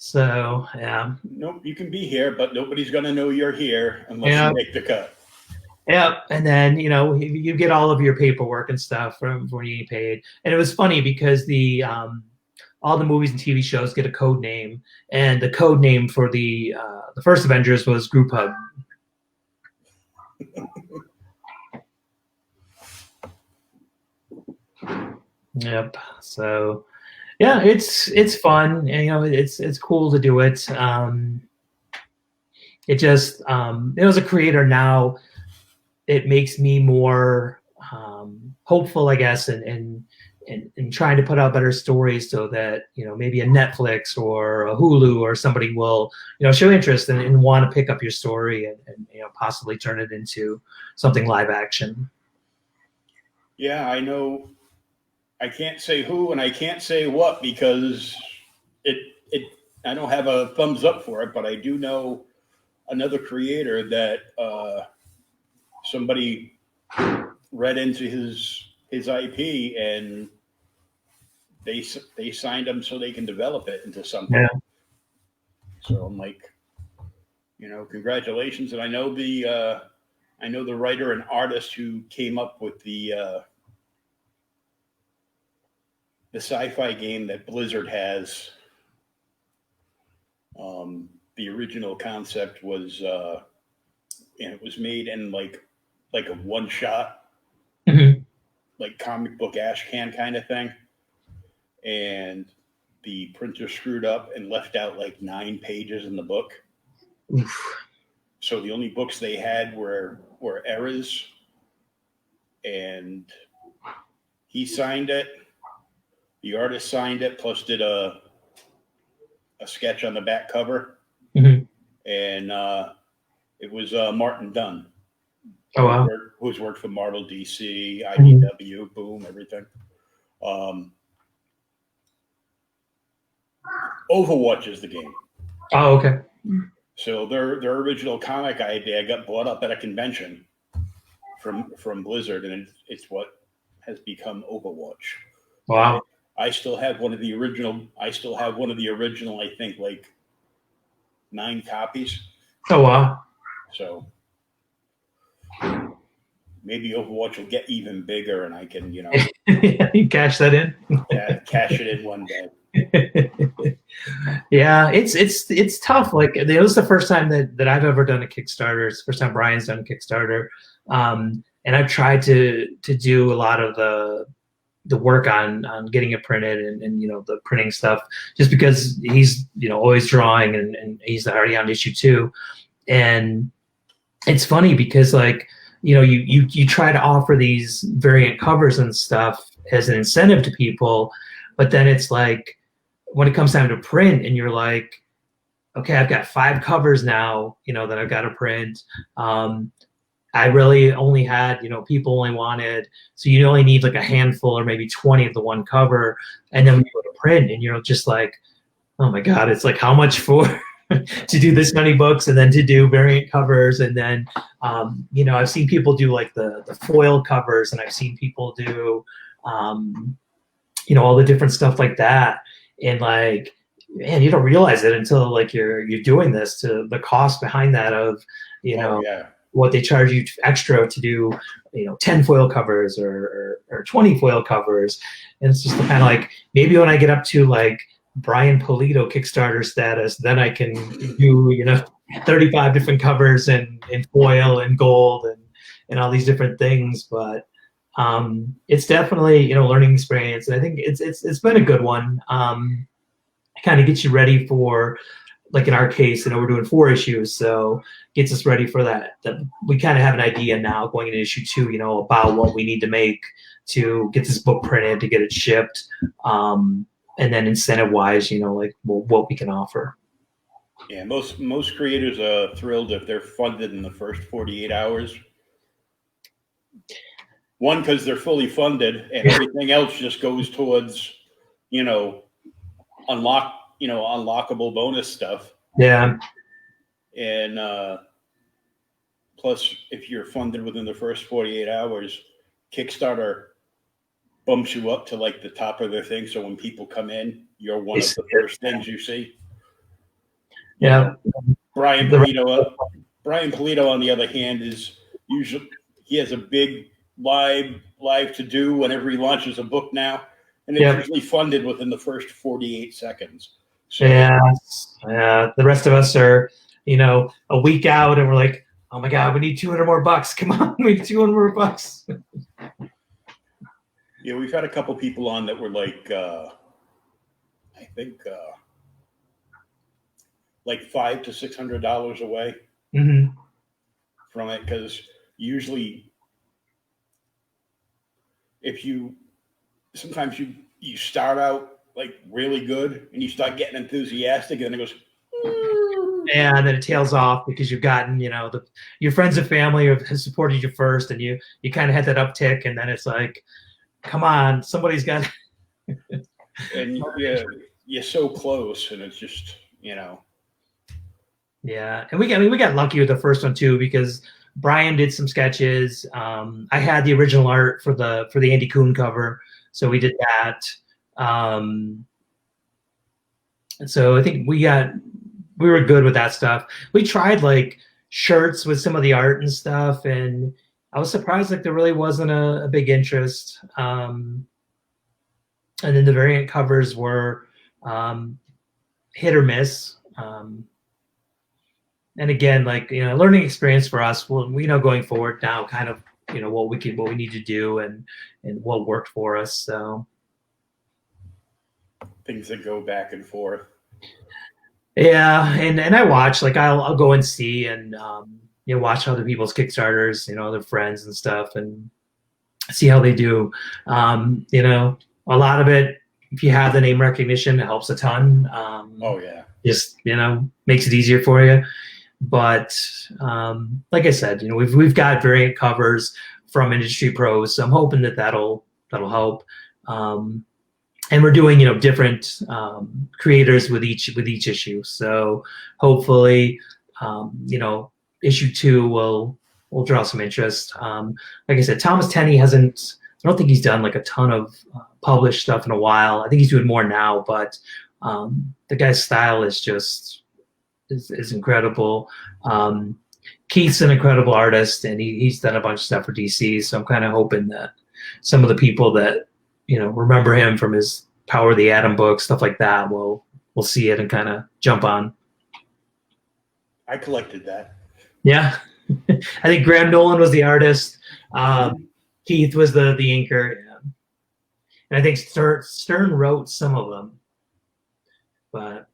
So, yeah. Nope, you can be here, but nobody's going to know you're here unless you make the cut. Yeah, and then, you get all of your paperwork and stuff from when you get paid. And it was funny because all the movies and TV shows get a code name, and the code name for the first Avengers was Group Hug. Yep. So, yeah, it's fun, and it's cool to do it. It just as a creator now, it makes me more hopeful, I guess, and trying to put out better stories so that maybe a Netflix or a Hulu or somebody will show interest and want to pick up your story and possibly turn it into something live action. Yeah, I know. I can't say who and I can't say what because I don't have a thumbs up for it, but I do know another creator that somebody read into his IP, and they signed him so they can develop it into something. Yeah. So I'm like, congratulations. And I know the writer and artist who came up with the sci-fi game that Blizzard has. The original concept was, and it was made in like a one shot, Mhm. like comic book ash can kind of thing. And the printer screwed up and left out like 9 pages in the book. Oof. So the only books they had were errors. And he signed it. The artist signed it, plus did a sketch on the back cover. Mhm. And it was Martin Dunn. Oh wow. Who's worked for Marvel, DC, IDW, Boom, everything. Overwatch is the game. Oh, okay. So their original comic idea got bought up at a convention from Blizzard, and it's what has become Overwatch. Wow. I still have one of the original. I think like 9 copies. Oh wow. So maybe Overwatch will get even bigger, and I can You cash that in. cash it in one day. Yeah, it's tough. Like it was the first time that I've ever done a Kickstarter. It's the first time Brian's done a Kickstarter, and I've tried to do a lot of the work on getting it printed and the printing stuff, just because he's always drawing and he's already on issue 2, and it's funny because like you try to offer these variant covers and stuff as an incentive to people, but then it's like when it comes time to print and you're like, okay, I've got 5 covers now, that I've got to print. I really only had, people only wanted, so you only need like a handful or maybe 20 of the one cover. And then when you go to print and you're just like, oh my God, it's like how much for to do this many books and then to do variant covers. And then, I've seen people do like the foil covers, and I've seen people do, all the different stuff like that. And like, man, you don't realize it until like you're doing this, to the cost behind that of, what they charge you extra to do, 10 foil covers or 20 foil covers. And it's just kind of like, maybe when I get up to like Brian Polito Kickstarter status, then I can do, 35 different covers in foil and gold and all these different things. But it's definitely, learning experience. And I think it's been a good one. It kind of gets you ready for, like in our case, we're doing 4 issues, so gets us ready for that. We kind of have an idea now going into issue 2, about what we need to make to get this book printed, to get it shipped, and then incentive-wise, like what we can offer. Yeah, most creators are thrilled if they're funded in the first 48 hours. One, because they're fully funded, and everything else just goes towards, unlockable bonus stuff. Yeah. And plus, if you're funded within the first 48 hours, Kickstarter bumps you up to like the top of their thing. So when people come in, you're one of the first things you see. Yeah. Brian Polito, on the other hand, is usually, he has a big live to do whenever he launches a book now, and it's usually funded within the first 48 seconds. So, yeah. The rest of us are, a week out, and we're like, oh my God, we need $200 more bucks. Come on, we need $200 more bucks. Yeah, we've had a couple people on that were like, I think, like $500 to $600 away from it, because usually, sometimes you start out like really good and you start getting enthusiastic, and then it goes, and then it tails off because you've gotten, your friends and family have supported you first, and you kind of had that uptick, and then it's like, come on, somebody's got. And you're so close, and it's just, Yeah, and we got lucky with the first one too, because Brian did some sketches. I had the original art for the Andy Kuhn cover, so we did that. And so I think we were good with that stuff. We tried like shirts with some of the art and stuff, and I was surprised like there really wasn't a big interest. And then the variant covers were hit or miss. And again, like, learning experience for us. Well, we know going forward now kind of, what we need to do and what worked for us. So things that go back and forth. Yeah, and I watch, like, I'll go and see and watch other people's Kickstarters, their friends and stuff, and see how they do. A lot of it, if you have the name recognition, it helps a ton. Oh yeah, just makes it easier for you. But like I said, we've got variant covers from industry pros, so I'm hoping that'll help. And we're doing like creators with each issue. So hopefully, issue 2 will draw some interest. Like I said, Thomas Tenney hasn't. I don't think he's done like a ton of published stuff in a while. I think he's doing more now, but the guy's style is just is incredible. Keith's an incredible artist, and he's done a bunch of stuff for DC. So I'm kind of hoping that some of the people that remember him from his Power of the Atom book, stuff like that, will see it and kind of jump on. I collected that. Yeah, I think Graham Nolan was the artist. Keith was the inker, yeah. And I think Stern wrote some of them. But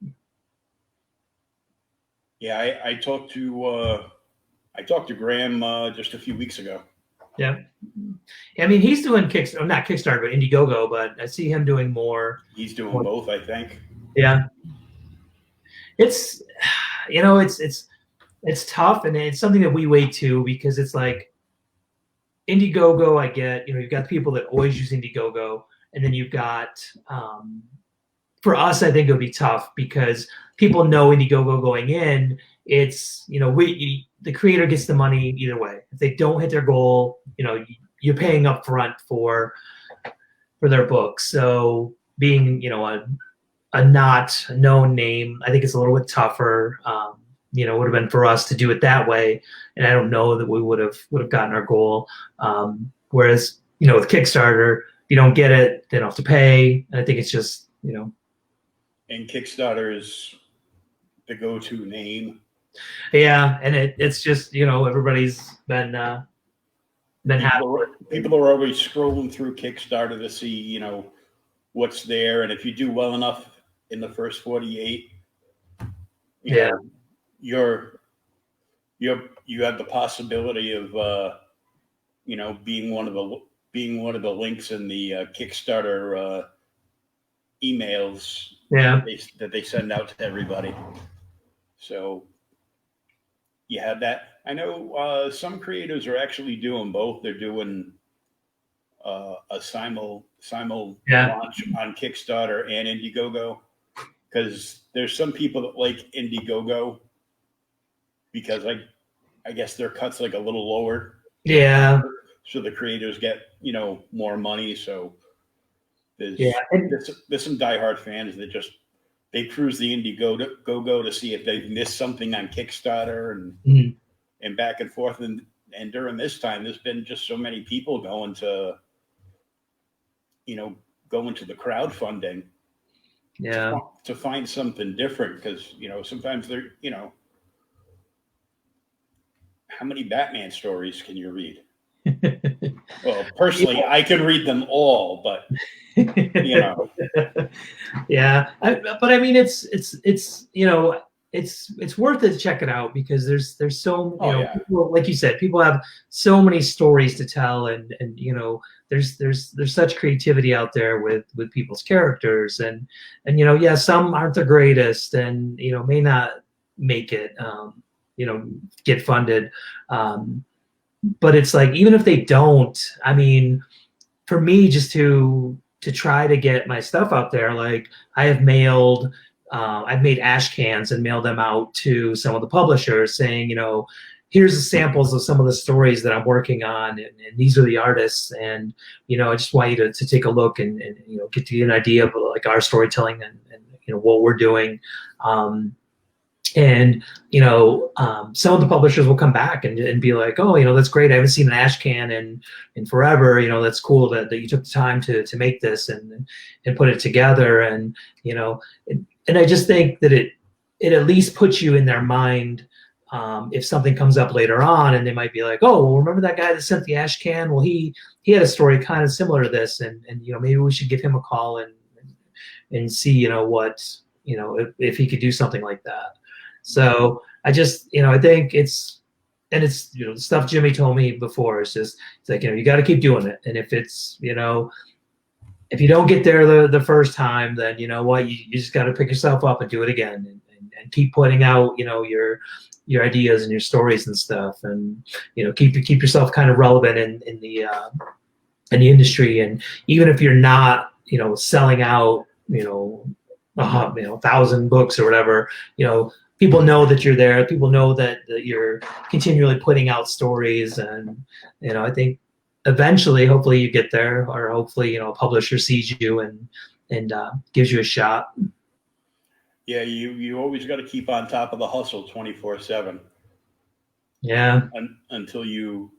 yeah, I talked to Graham just a few weeks ago. Yeah, I mean, he's doing not Kickstarter, but Indiegogo. But I see him doing more. He's doing both, I think. Yeah, it's it's tough, and it's something that we wait to, because it's like Indiegogo. I get you've got people that always use Indiegogo, and then you've got for us, I think it would be tough because people know Indiegogo going in. It's the creator gets the money either way. If they don't hit their goal, you're paying up front for their book. So being a not known name, I think it's a little bit tougher. Would have been for us to do it that way, and I don't know that we would have gotten our goal. Whereas with Kickstarter, if you don't get it, they don't have to pay. And I think it's just And Kickstarter is the go-to name. Yeah, and it's just everybody's been happy. People are always scrolling through Kickstarter to see what's there, and if you do well enough in the first 48, you have the possibility of being one of the links in the Kickstarter emails. Yeah, that they send out to everybody. So you have that. I know some creators are actually doing both. They're doing a simul launch on Kickstarter and Indiegogo, because there's some people that like Indiegogo because I guess their cut's like a little lower. Yeah. So the creators get more money. So there's some diehard fans that they cruise the Indiegogo to see if they've missed something on Kickstarter and back and forth. And during this time, there's been just so many people going to the crowdfunding. Yeah. To find something different, because sometimes they're how many Batman stories can you read? Well, personally, I can read them all, but yeah. But I mean, it's worth it to check it out, because there's so people, like you said, people have so many stories to tell, and there's such creativity out there with people's characters, and some aren't the greatest, and may not make it get funded, but it's like, even if they don't, I mean, for me, just to try to get my stuff out there, like I've made ash cans and mailed them out to some of the publishers saying, here's the samples of some of the stories that I'm working on, and these are the artists, and I just want you to take a look and get to get an idea of like our storytelling and what we're doing. And some of the publishers will come back and be like, oh, that's great. I haven't seen an ash can in forever. That's cool that you took the time to make this and put it together. And and I just think that it at least puts you in their mind. If something comes up later on, and they might be like, oh, well, remember that guy that sent the ash can? Well, he had a story kind of similar to this, and maybe we should give him a call and see what if he could do something like that. So I just I think it's stuff Jimmy told me before. It's like you got to keep doing it, and if it's if you don't get there the first time, then you just got to pick yourself up and do it again, and keep putting out your ideas and your stories and stuff, and keep yourself kind of relevant in the industry. And even if you're not selling out 1,000 books or whatever, people know that you're there. People know that you're continually putting out stories, and I think eventually, hopefully, you get there, or hopefully a publisher sees you and gives you a shot. Yeah, you always got to keep on top of the hustle 24/7. Yeah. Until you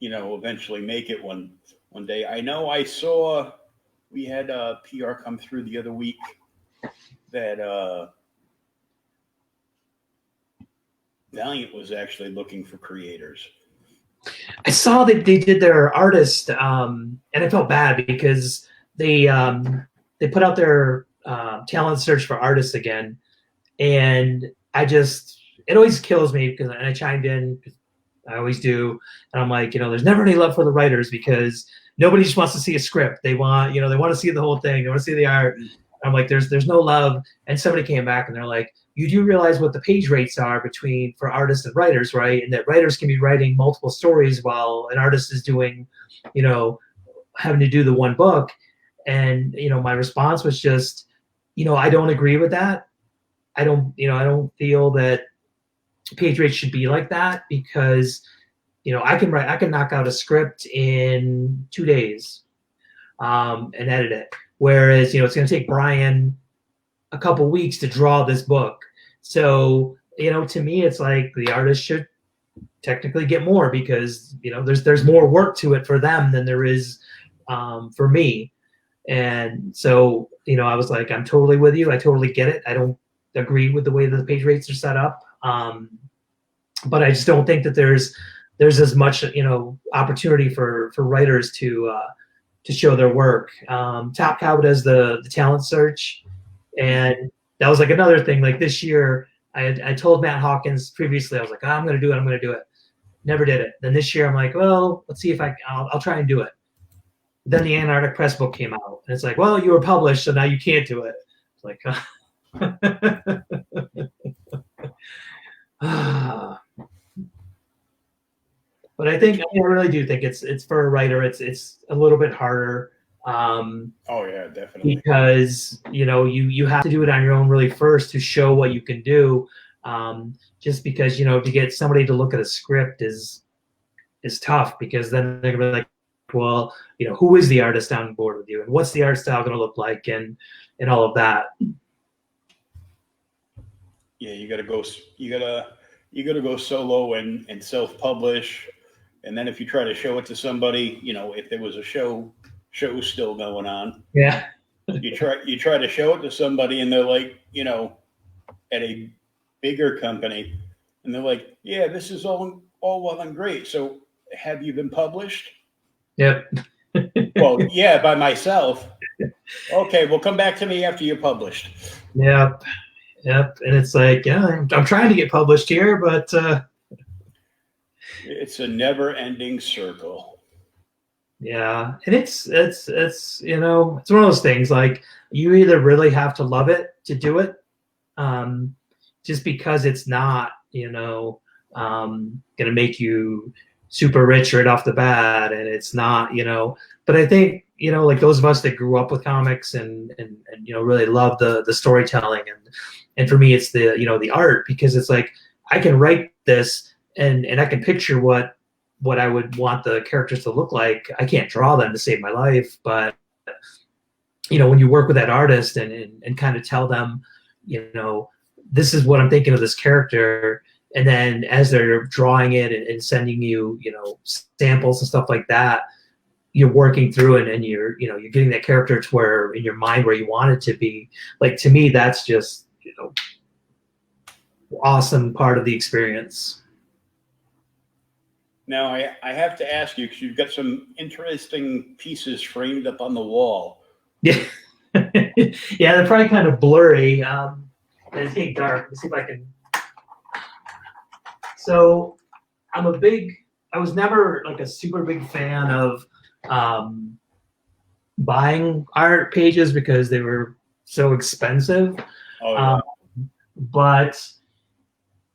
eventually make it one day. I know I saw we had a PR come through the other week that Valiant was actually looking for creators. I saw that they did their artist, and I felt bad because they put out their talent search for artists again, and it always kills me because, and I chimed in, I always do, and I'm like, there's never any love for the writers because nobody just wants to see a script. They want, they want to see the whole thing. They want to see the art. I'm like, there's no love. And somebody came back and they're like, you do realize what the page rates are for artists and writers, right? And that writers can be writing multiple stories while an artist is doing, having to do the one book. And my response was just, I don't agree with that. I don't feel that page rates should be like that because, I can knock out a script in 2 days and edit it. Whereas, it's going to take Brian a couple weeks to draw this book. So, to me, it's like the artist should technically get more because, there's more work to it for them than there is for me. And so, I was like, I'm totally with you. I totally get it. I don't agree with the way that the page rates are set up. But I just don't think that there's as much, opportunity for writers to show their work. Top Cow does the talent search, and that was like another thing. Like this year, I told Matt Hawkins previously, I was like, I'm going to do it. Never did it. Then this year, I'm like, well, let's see if I'll try and do it. Then the Antarctic Press book came out, and it's like, well, you were published, so now you can't do it. It's like, but I really do think it's for a writer. It's a little bit harder. Oh yeah, definitely. Because you have to do it on your own really first to show what you can do. Just because to get somebody to look at a script is tough because then they're gonna be like, well, who is the artist on board with you, and what's the art style going to look like, and all of that. Yeah, you gotta go solo and self-publish, and then if you try to show it to somebody, if there was a show still going on, yeah, you try to show it to somebody, and they're like, at a bigger company, and they're like, yeah, this is all well and great. So have you been published? Yep. Well, yeah, by myself. Okay, well, come back to me after you're published. Yep. And it's like, yeah, I'm trying to get published here, but it's a never-ending circle. Yeah, and it's it's one of those things. Like you either really have to love it to do it, just because it's not gonna make you super rich right off the bat, and it's not But I think like those of us that grew up with comics and really love the storytelling, and for me it's the the art, because it's like I can write this and I can picture what I would want the characters to look like. I can't draw them to save my life, but when you work with that artist and kind of tell them, this is what I'm thinking of this character, and then as they're drawing it and sending you, samples and stuff like that, you're working through it, and you're getting that character to where in your mind where you want it to be. Like, to me, that's just awesome part of the experience. Now, I have to ask you, because you've got some interesting pieces framed up on the wall. Yeah. Yeah, they're probably kind of blurry. It's getting dark. Let's see if I can. So I was never like a super big fan of buying art pages because they were so expensive. Oh, yeah. But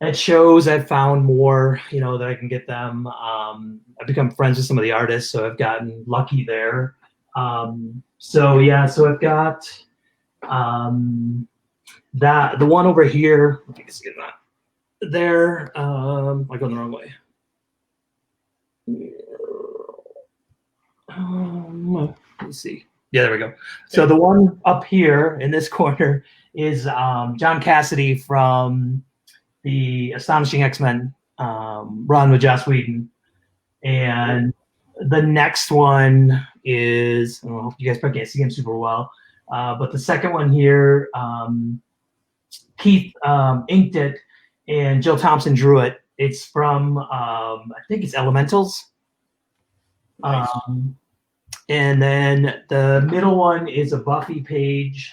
at shows, I've found more, that I can get them. I've become friends with some of the artists, so I've gotten lucky there. So I've got the one over here. I guess get that there. I go the wrong way. Let's see. Yeah, there we go. So the one up here in this corner is John Cassidy from the Astonishing X-Men run with Joss Whedon. And the next one is, I don't know, you guys probably can't see him super well, but the second one here, Keith inked it and Jill Thompson drew it. It's from, I think it's Elementals. Nice. And then the middle one is a Buffy page.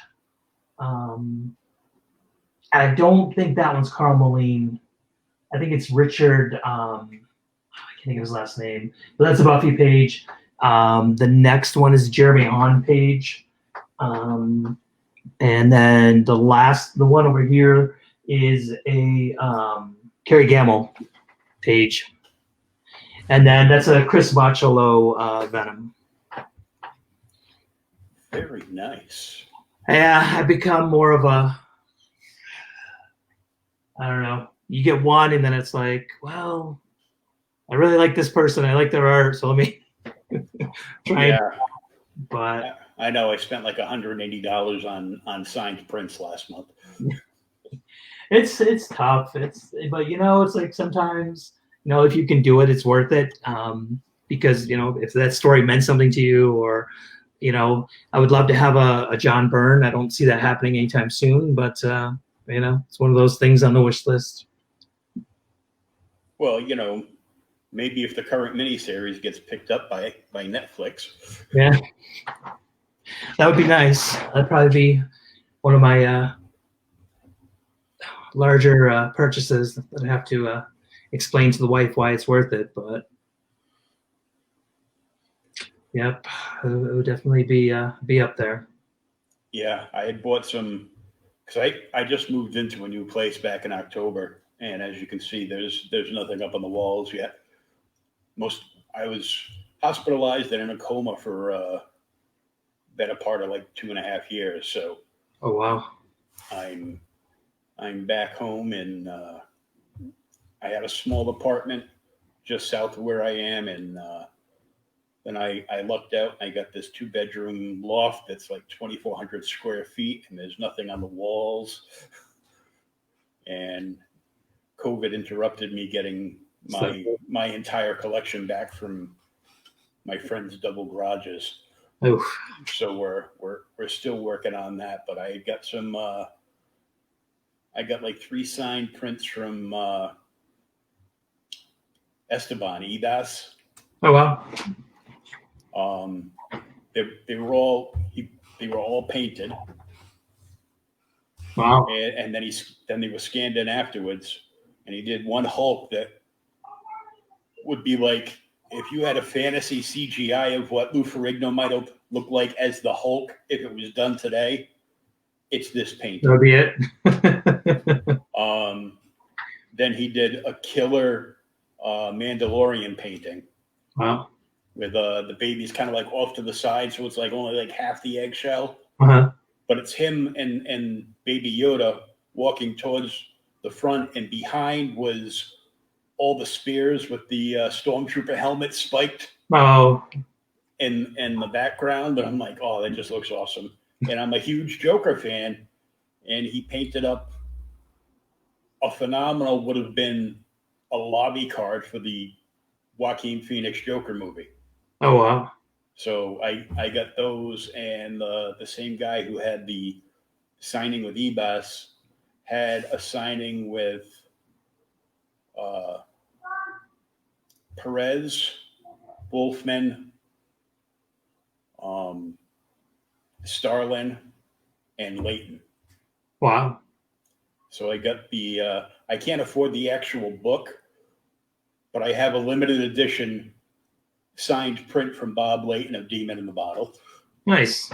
I don't think that one's Carl Moline. I think it's Richard. I can't think of his last name, but that's a Buffy page. The next one is Jeremy Hahn page. And then the one over here is a Kerry Gamble page. And then that's a Chris Bachalo Venom. Very nice. Yeah, I've become more of a, I don't know, you get one and then it's like, well, I really like this person. I like their art, so let me try it. But I know I spent like $180 on signed prints last month. It's tough. But it's like sometimes, if you can do it, it's worth it. Because if that story meant something to you, or I would love to have a John Byrne. I don't see that happening anytime soon, but it's one of those things on the wish list. Well, maybe if the current miniseries gets picked up by Netflix. Yeah, that would be nice. That'd probably be one of my larger purchases that I have to explain to the wife why it's worth it. But yep, it would definitely be up there. Yeah, I had bought some because I just moved into a new place back in October, and as you can see, there's nothing up on the walls yet. I was hospitalized and in a coma for a better part of like 2.5 years. So, oh wow, I'm back home, and I had a small apartment just south of where I am, and then I lucked out and I got this 2-bedroom loft that's like 2,400 square feet, and there's nothing on the walls. And COVID interrupted me getting my entire collection back from my friend's double garages. Oof. So we're still working on that, but I got some. I got like 3 signed prints from Esteban Idas. Oh wow. They were all painted. Wow. And then they were scanned in afterwards, and he did one Hulk that would be like if you had a fantasy CGI of what Lou Ferrigno might have looked like as the Hulk if it was done today. It's this painting. That'll be it. Then he did a killer Mandalorian painting. Wow. With the baby's kind of like off to the side, so it's like only like half the eggshell. Uh-huh. But it's him and Baby Yoda walking towards the front, and behind was all the spears with the stormtrooper helmet spiked Oh, in the background, and I'm like, oh, that just looks awesome. And I'm a huge Joker fan, and he painted up a phenomenal would have been a lobby card for the Joaquin Phoenix Joker movie. oh wow. So I got those, and the same guy who had the signing with Ebas had a signing with uh, Perez, Wolfman, um, Starlin, and Leighton. Wow. So I got the. I can't afford the actual book, but I have a limited edition signed print from Bob Layton of Demon in the Bottle. Nice.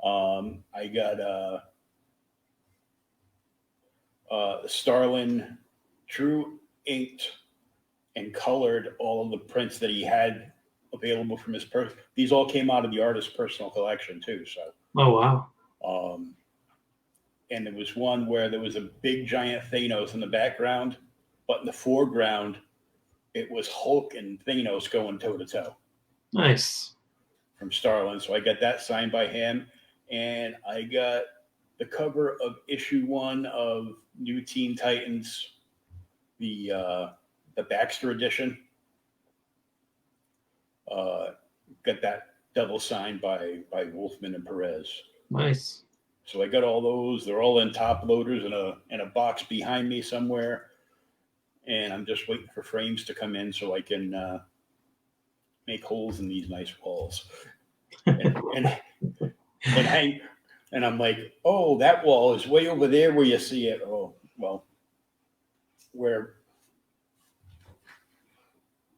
I got Starlin True inked and colored all of the prints that he had available from his these all came out of the artist's personal collection too. So Oh wow. And there was one where there was a big giant Thanos in the background, but in the foreground it was Hulk and Thanos going toe to toe. Nice. From Starlin. So I got that signed by him, and I got the cover of issue 1 of New Teen Titans, the Baxter edition. Got that double signed by Wolfman and Perez. Nice. So I got all those. They're all in top loaders in a box behind me somewhere, and I'm just waiting for frames to come in so I can make holes in these nice walls and hang. And I'm like, oh, that wall is way over there where you see it. Oh, well, where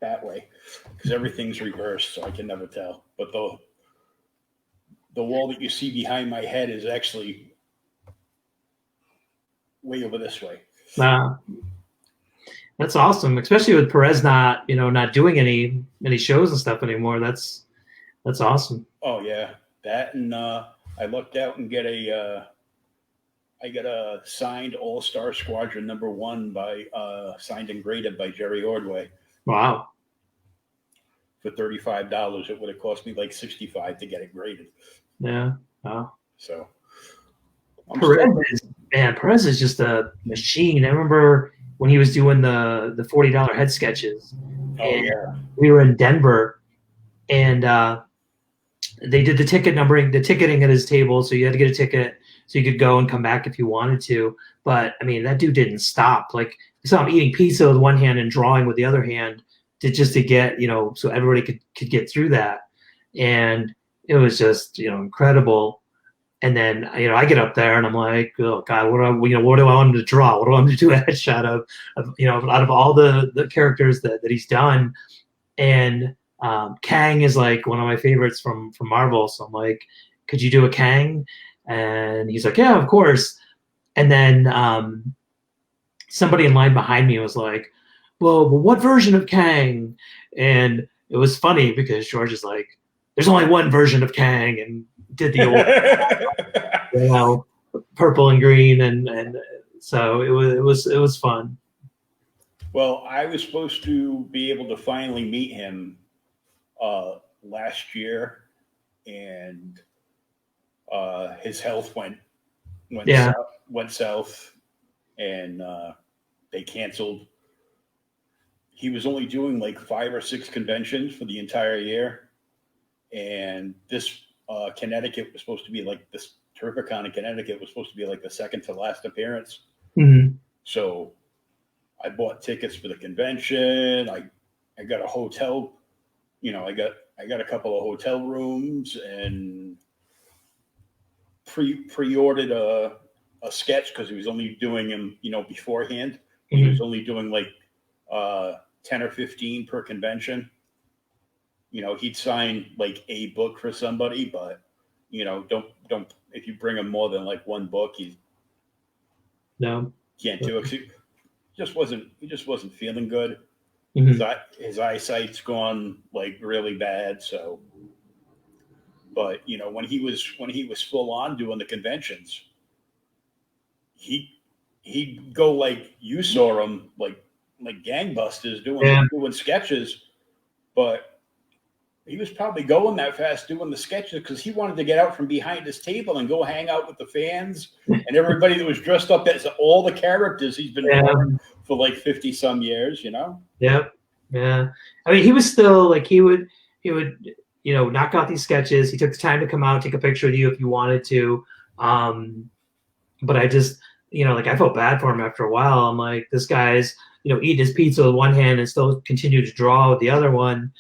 that way, because everything's reversed, so I can never tell. But the wall that you see behind my head is actually way over this way. That's awesome, especially with Perez not doing any shows and stuff anymore. That's awesome. Oh yeah, that, and I lucked out and I got a signed All-Star Squadron #1 by signed and graded by Jerry Ordway. Wow. For $35, it would have cost me like $65 to get it graded. Yeah. Wow. So Perez is just a machine. I remember when he was doing the $40 head sketches. Oh yeah. We were in Denver, and they did the ticketing at his table, so you had to get a ticket so you could go and come back if you wanted to. But I mean, that dude didn't stop. Like, I saw him eating pizza with one hand and drawing with the other hand to get, so everybody could get through that. And it was just, incredible. And then, I get up there and I'm like, oh God, what do I want him to draw? What do I want him to do a headshot of out of all the characters that he's done. And Kang is like one of my favorites from Marvel. So I'm like, could you do a Kang? And he's like, yeah, of course. And then somebody in line behind me was like, well, what version of Kang? And it was funny because George is like, there's only one version of Kang, and did the old, purple and green, and so it was fun. Well, I was supposed to be able to finally meet him last year, and his health went south, and they canceled. He was only doing like 5 or 6 conventions for the entire year, and this Connecticut was supposed to be like this Turpicon in Connecticut was supposed to be like the second to last appearance. Mm-hmm. So I bought tickets for the convention. I got a hotel. I got a couple of hotel rooms and pre-ordered a sketch because he was only doing them, beforehand. Mm-hmm. He was only doing like 10 or 15 per convention. He'd sign like a book for somebody, but don't if you bring him more than like one book, he can't do it. He just wasn't feeling good. Mm-hmm. His eyesight's gone like really bad. So, but when he was full on doing the conventions, he'd go like you saw him like like gangbusters Yeah. doing sketches, but he was probably going that fast doing the sketches because he wanted to get out from behind his table and go hang out with the fans and everybody that was dressed up as all the characters he's been drawing for like 50 some years, you know? Yep. Yeah. I mean, he was still like, he would, you know, knock out these sketches. He took the time to come out, take a picture with you if you wanted to. But I just, you know, like I felt bad for him after a while. I'm like, this guy's, you know, eating his pizza with one hand and still continue to draw with the other one,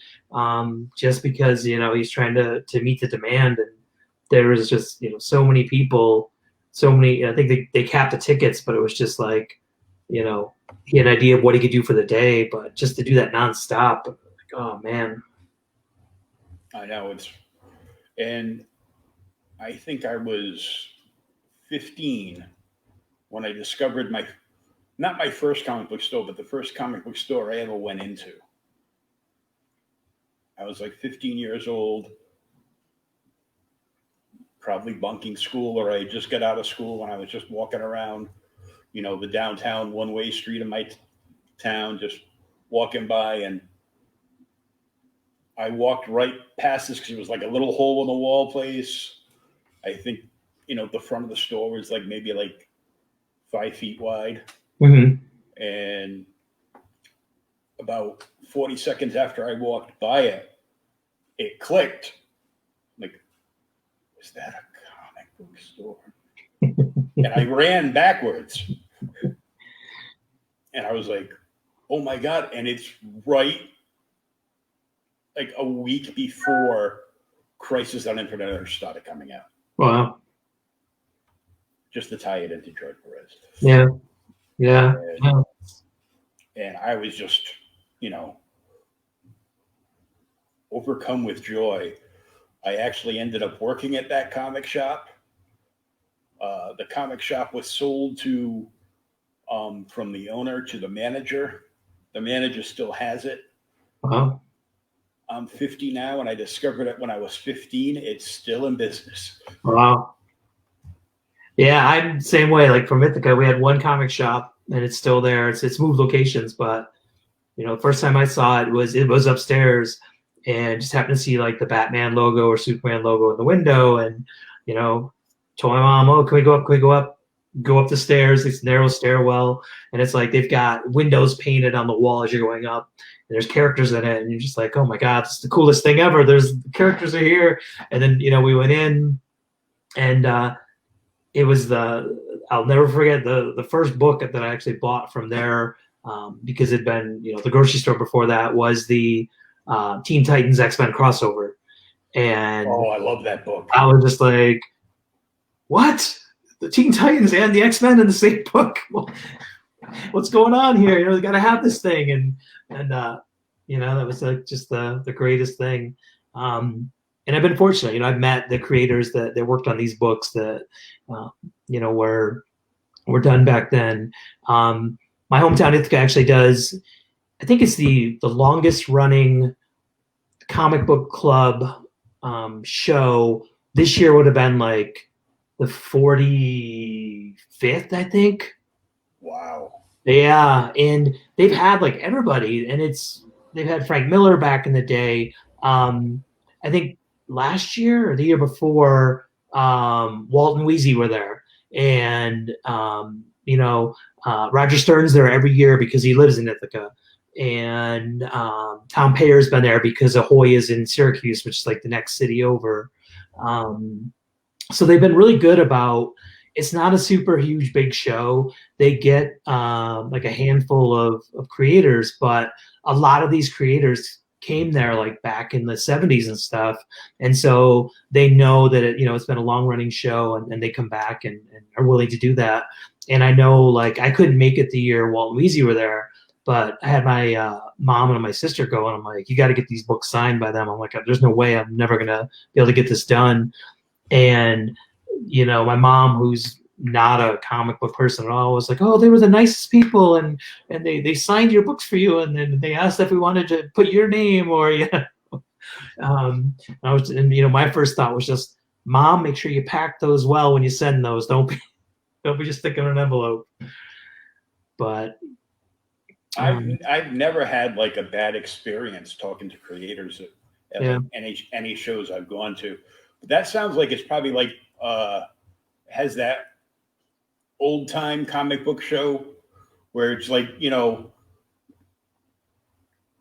just because, you know, he's trying to meet the demand. And there was just, you know, so many people, so many, I think they capped the tickets, but it was just like, you know, he had an idea of what he could do for the day, but just to do that nonstop, like, oh man. I know and I think I was 15 when I discovered not my first comic book store, but the first comic book store I ever went into. I was like 15 years old, probably bunking school, or I just got out of school when I was just walking around, you know, the downtown one-way street of my town, just walking by, and I walked right past this because it was like a little hole in the wall place. I think, you know, the front of the store was like maybe like 5 feet wide. Mm-hmm. And about 40 seconds after I walked by it, it clicked. Like, is that a comic book store? And I ran backwards. And I was like, oh my God. And it's right like a week before Crisis on Infinite Earths started coming out. Wow. Just to tie it into George Perez. Yeah. Yeah. And I was just, you know, overcome with joy. I actually ended up working at that comic shop. The comic shop was sold to, from the owner to the manager. The manager still has it. Wow. I'm 50 now, and I discovered it when I was 15. It's still in business. Wow. Yeah, I'm the same way. Like for Mythica, we had one comic shop, and it's still there. It's moved locations, but you know, the first time I saw it was upstairs, and just happened to see like the Batman logo or Superman logo in the window, and you know, told my mom, "Oh, can we go up? Can we go up? Go up the stairs? This narrow stairwell." And it's like they've got windows painted on the wall as you're going up. And there's characters in it, and you're just like, "Oh my God, this is the coolest thing ever!" There's the characters are here, and then you know we went in, and it was I'll never forget the first book that I actually bought from there, because it'd been, you know, the grocery store before that was the Teen Titans X-Men crossover, and oh, I love that book. I was just like, what? The Teen Titans and the X-Men in the same book? What's going on here? You know, we got to have this thing, and you know, that was like just the greatest thing. And I've been fortunate, you know, I've met the creators that worked on these books that, you know, were done back then. My hometown Ithaca actually does, I think it's the longest running comic book club show. This year would have been like the 45th, I think. Wow. Yeah, and they've had like everybody, and they've had Frank Miller back in the day. I think last year or the year before, Walt and Weezy were there, and you know, Roger Stern's there every year because he lives in Ithaca, and Tom Payer's been there because Ahoy is in Syracuse, which is like the next city over. So they've been really good about. It's not a super huge big show. They get like a handful of creators, but a lot of these creators came there like back in the 70s and stuff, and so they know that it's been a long running show, and they come back and are willing to do that. And I know, like, I couldn't make it the year Walt and Weezy were there, but I had my mom and my sister go, and I'm like, you got to get these books signed by them. I'm like, there's no way I'm never gonna be able to get this done. And my mom, who's not a comic book person at all, was like, oh, they were the nicest people, and they signed your books for you, and then they asked if we wanted to put your name, or my first thought was just, Mom, make sure you pack those well when you send those. Don't be just sticking in an envelope. But I've never had like a bad experience talking to creators at Yeah. like any shows I've gone to. But that sounds like it's probably like has that old time comic book show where it's like, you know,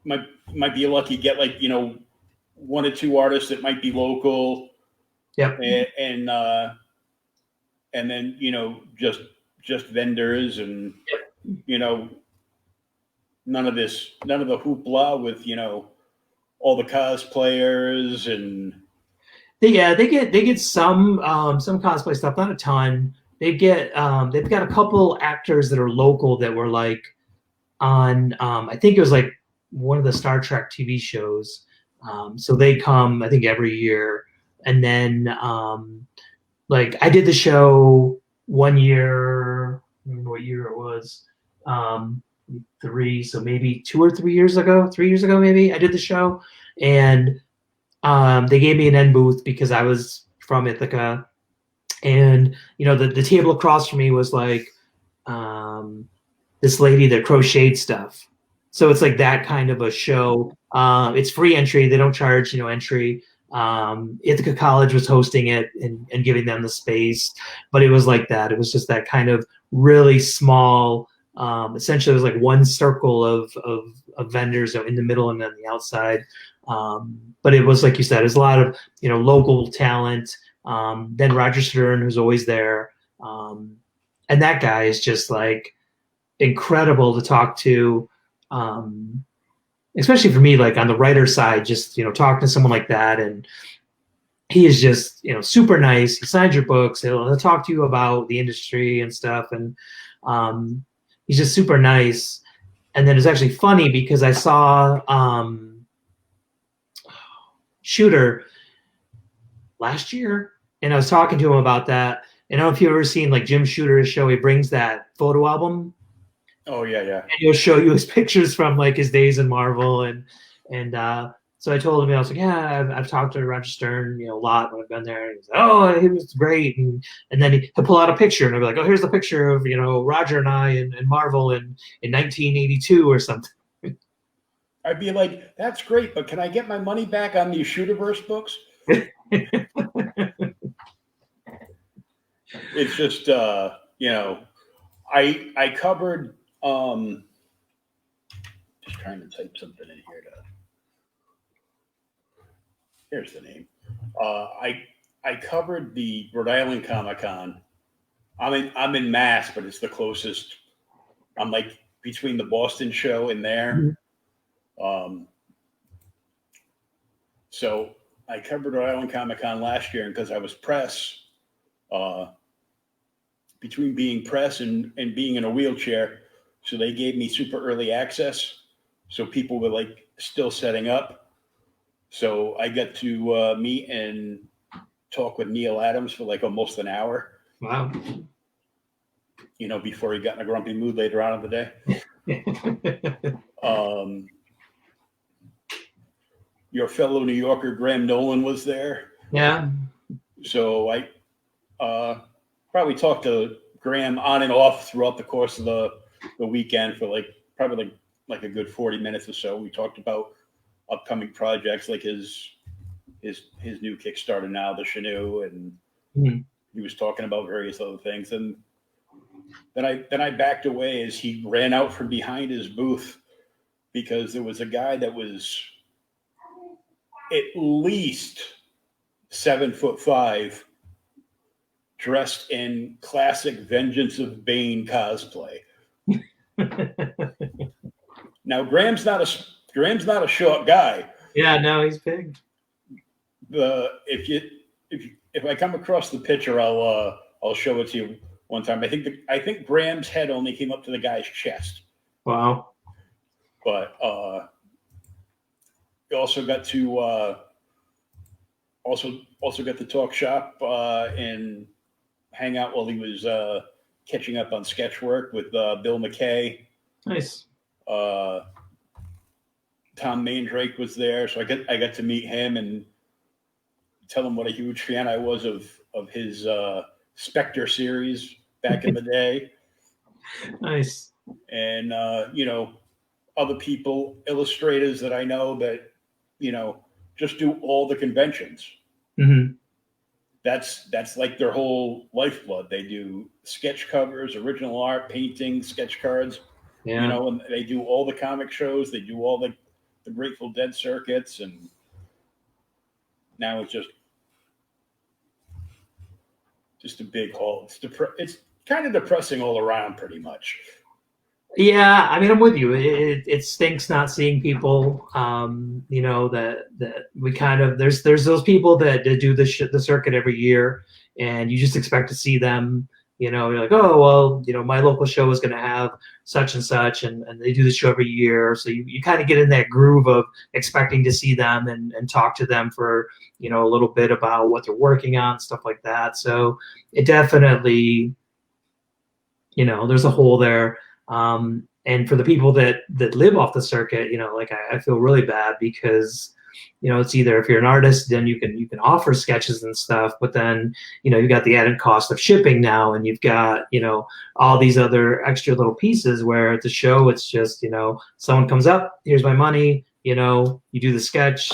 might be lucky to get like, you know, one or two artists that might be local, Yep. And then, you know, just vendors and, you know, none of the hoopla with, you know, all the cosplayers and They get some cosplay stuff, not a ton. They've got a couple actors that are local that were like on I think it was like one of the Star Trek TV shows. So they come I think every year, and then like I did the show one year. I don't remember what year it was. Um, three, so maybe 2 or 3 years ago. 3 years ago, maybe I did the show, and they gave me an end booth because I was from Ithaca, and you know the table across from me was like this lady that crocheted stuff. So it's like that kind of a show. It's free entry; they don't charge entry. Ithaca College was hosting it and giving them the space, but it was like that. It was just that kind of really small. Essentially, it was like one circle of vendors in the middle and then the outside. But it was like you said, it's a lot of local talent. Then Roger Stern, who's always there, and that guy is just like incredible to talk to, especially for me, like on the writer side. Just talking to someone like that, and he is just super nice. He signs your books. He'll talk to you about the industry and stuff, and he's just super nice. And then it's actually funny because I saw Shooter last year, and I was talking to him about that. And I don't know if you've ever seen like Jim Shooter's show. He brings that photo album. Oh yeah. And he'll show you his pictures from like his days in Marvel, and so I told him, I was like, yeah, I've talked to Roger Stern, a lot when I've been there. And he's like, oh, he was great. And then he'll pull out a picture, and I'll be like, oh, here's the picture of Roger and I and Marvel in 1982 or something. I'd be like, that's great, but can I get my money back on these Shooterverse books? It's just I covered just trying to type something in here here's the name. I covered the Rhode Island Comic Con. I'm in Mass, but it's the closest. I'm like between the Boston show and there. So I covered Rhode Island Comic Con last year, and because I was press, between being press and being in a wheelchair, so they gave me super early access. So people were like still setting up. So I got to meet and talk with Neil Adams for like almost an hour. Wow. Before he got in a grumpy mood later on in the day. Your fellow New Yorker, Graham Nolan, was there. Yeah. So I probably talked to Graham on and off throughout the course of the weekend for probably a good 40 minutes or so. We talked about upcoming projects like his new Kickstarter now, the Chenoo, and he was talking about various other things. And then I backed away as he ran out from behind his booth because there was a guy that was at least 7'5", dressed in classic Vengeance of Bane cosplay. Now Graham's not a short guy. Yeah, no, he's big. If I come across the picture, I'll show it to you one time. I think Graham's head only came up to the guy's chest. Wow. But we also got to talk shop and hang out while he was catching up on sketch work with Bill McKay. Nice. Tom Mandrake was there, so I got to meet him and tell him what a huge fan I was of his Spectre series back in the day. Nice. And other people, illustrators that I know that, you know, just do all the conventions. Mm-hmm. That's like their whole lifeblood. They do sketch covers, original art, paintings, sketch cards, you Yeah. know, and they do all the comic shows. They do all the Grateful Dead circuits, and now it's just a big haul. It's kind of depressing all around, pretty much. Yeah, I mean, I'm with you. It stinks not seeing people. You know that we kind of there's those people that do the circuit every year, and you just expect to see them. You know, you're like, oh well, you know, my local show is going to have such and such, and they do the show every year, so you kind of get in that groove of expecting to see them and talk to them for, you know, a little bit about what they're working on, stuff like that. So it definitely, you know, there's a hole there. And for the people that live off the circuit, you know, like I feel really bad because, you know, it's either if you're an artist, then you can offer sketches and stuff, but then, you know, you got the added cost of shipping now, and you've got, you know, all these other extra little pieces where at the show it's just, you know, someone comes up, here's my money, you know, you do the sketch,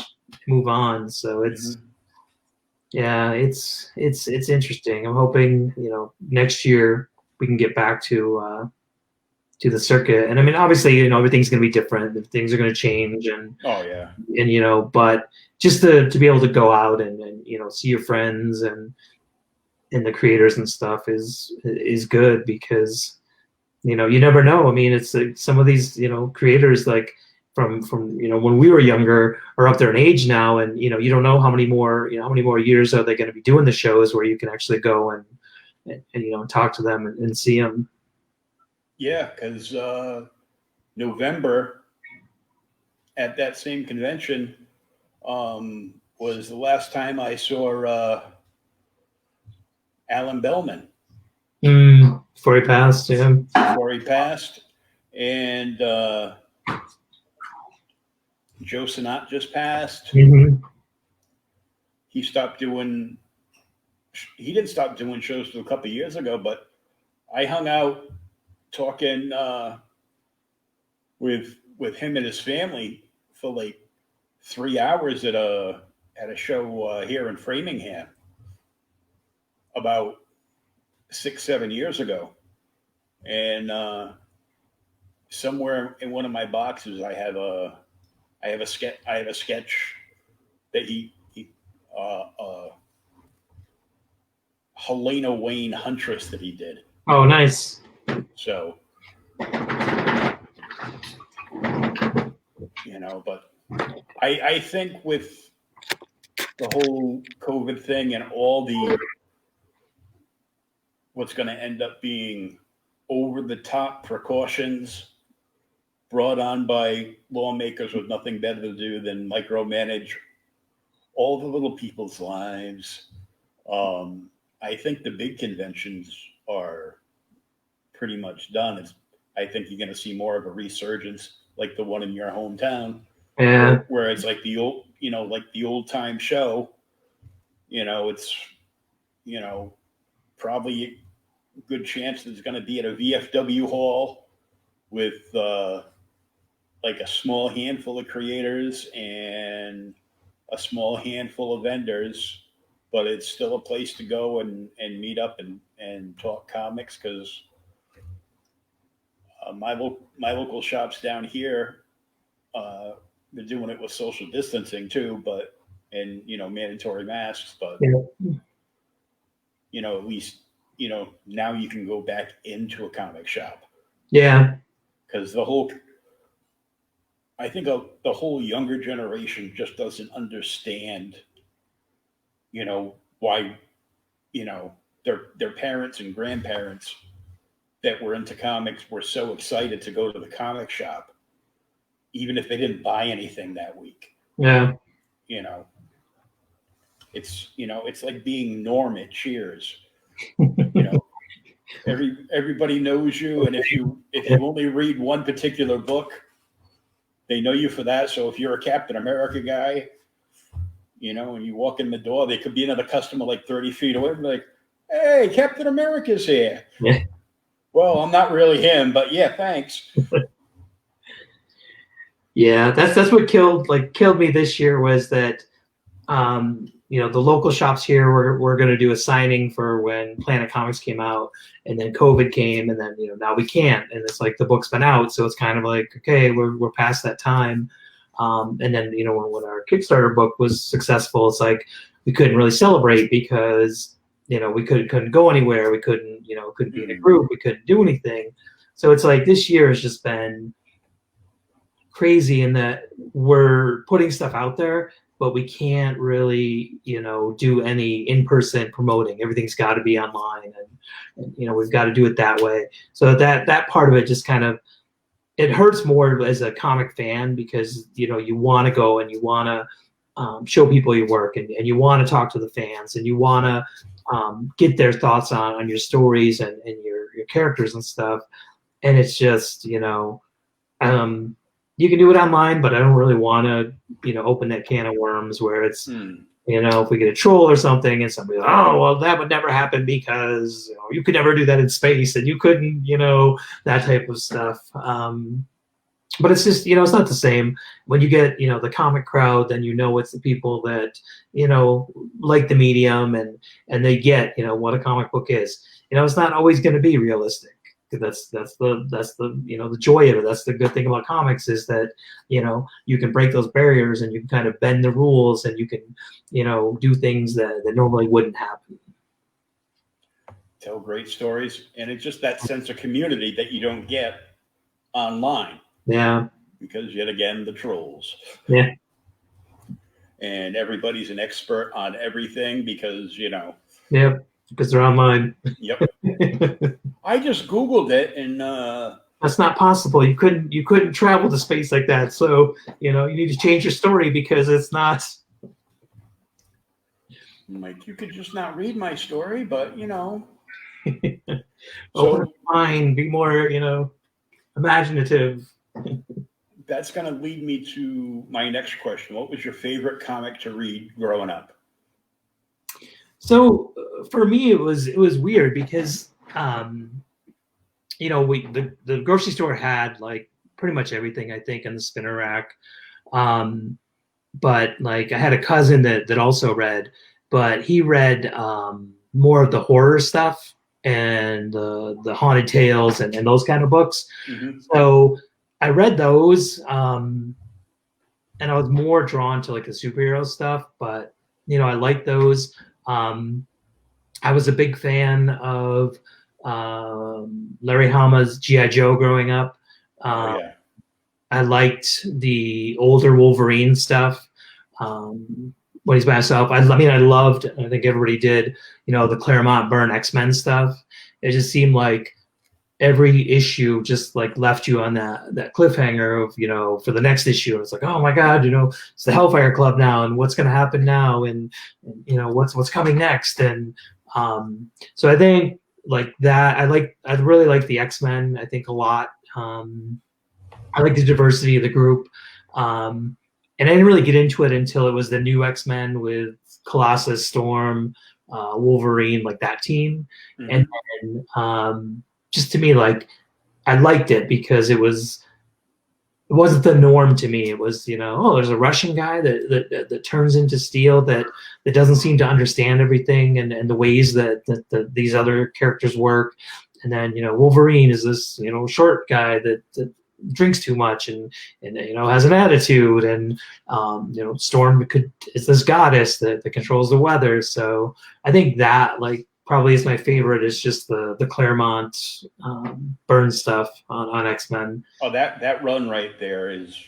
move on. So it's yeah, it's interesting. I'm hoping, you know, next year we can get back to the circuit. And I mean, obviously, you know, everything's going to be different. Things are going to change, Oh yeah, and you know, but just to be able to go out and you know, see your friends and the creators and stuff is good because, you know, you never know. I mean, it's like some of these, you know, creators like from you know, when we were younger are up there in age now, and you know, you don't know how many more, you know, how many more years are they going to be doing the shows where you can actually go and you know, talk to them and see them. yeah, because November at that same convention was the last time I saw Alan Bellman Before he passed, yeah. before he passed, and Joe Sinat just passed. Mm-hmm. He stopped doing. He didn't stop doing shows till a couple of years ago, but I hung out talking with him and his family for like 3 hours at a show here in Framingham about 6-7 years ago, and somewhere in one of my boxes I have a sketch that he Helena Wayne Huntress that he did. Oh, nice. So, you know, but I think with the whole COVID thing and all the what's going to end up being over the top precautions brought on by lawmakers with nothing better to do than micromanage all the little people's lives. I think the big conventions are pretty much done. I think you're going to see more of a resurgence like the one in your hometown. Yeah. Where it's like the old, you know, like the old time show, you know, it's, you know, probably a good chance that it's going to be at a VFW hall with like a small handful of creators and a small handful of vendors, but it's still a place to go and meet up and talk comics because my local shops down here, they're doing it with social distancing too, but and you know, mandatory masks, but Yeah. you know, at least, you know, now you can go back into a comic shop Yeah. because I think the whole younger generation just doesn't understand, you know, why, you know, their parents and grandparents that were into comics were so excited to go to the comic shop, even if they didn't buy anything that week. Yeah. You know, it's like being Norm at Cheers. You know, everybody knows you, and if you only read one particular book, they know you for that. So if you're a Captain America guy, you know, and you walk in the door, there could be another customer like 30 feet away, and be like, "Hey, Captain America's here." Yeah. Well, I'm not really him, but yeah, thanks. Yeah, that's what killed me this year was that the local shops here were going to do a signing for when Planet Comics came out, and then COVID came, and then now we can't, and it's like the book's been out, so it's kind of like okay, we're past that time, and then when our Kickstarter book was successful, it's like we couldn't really celebrate because we couldn't go anywhere, we couldn't be in a group, we couldn't do anything, so it's like this year has just been crazy in that we're putting stuff out there, but we can't really, do any in-person promoting. Everything's got to be online, and we've got to do it that way. So that part of it just kind of it hurts more as a comic fan because you want to go and you want to show people your work and you want to talk to the fans and you want to get their thoughts on your stories and your characters and stuff. And it's just you can do it online, but I don't really want to, open that can of worms where it's, if we get a troll or something and somebody, oh, well, that would never happen because you could never do that in space and you couldn't, that type of stuff. But it's just, it's not the same when you get, the comic crowd, then it's the people that, like the medium and they get, what a comic book is. It's not always going to be realistic. That's the the joy of it. That's the good thing about comics is that you can break those barriers and you can kind of bend the rules and you can do things that normally wouldn't happen. Tell great stories, and it's just that sense of community that you don't get online. Yeah. Because yet again, the trolls. Yeah. And everybody's an expert on everything because Yep. Because they're online. Yep. I just Googled it and that's not possible. You couldn't travel to space like that. So, you need to change your story because it's not. I'm like, you could just not read my story, but Open mind, be more, imaginative. That's going to lead me to my next question. What was your favorite comic to read growing up? So for me, it was weird because the grocery store had like pretty much everything I think in the spinner rack, but like I had a cousin that also read, but he read more of the horror stuff and the haunted tales and those kind of books. Mm-hmm. So I read those, and I was more drawn to like the superhero stuff, but I liked those. I was a big fan of Larry Hama's G.I. Joe growing up. Yeah. I liked the older Wolverine stuff when he's by himself. I loved, I think everybody did, the Claremont Byrne X-Men stuff. It just seemed like every issue just like left you on that cliffhanger of, for the next issue. It's like, oh my God, it's the Hellfire Club now and what's going to happen now and what's coming next. And so I think like that, I really like the X-Men, I think a lot. I like the diversity of the group. And I didn't really get into it until it was the new X-Men with Colossus, Storm, Wolverine, like that team. Mm-hmm. And then, just to me, like I liked it because it wasn't the norm to me. It was, there's a Russian guy that turns into steel that doesn't seem to understand everything and the ways that these other characters work. And then, Wolverine is this, short guy that drinks too much and has an attitude. And, Storm is this goddess that controls the weather. So I think that like probably is my favorite. Is just the Claremont Byrne stuff on X-Men. Oh, that run right there is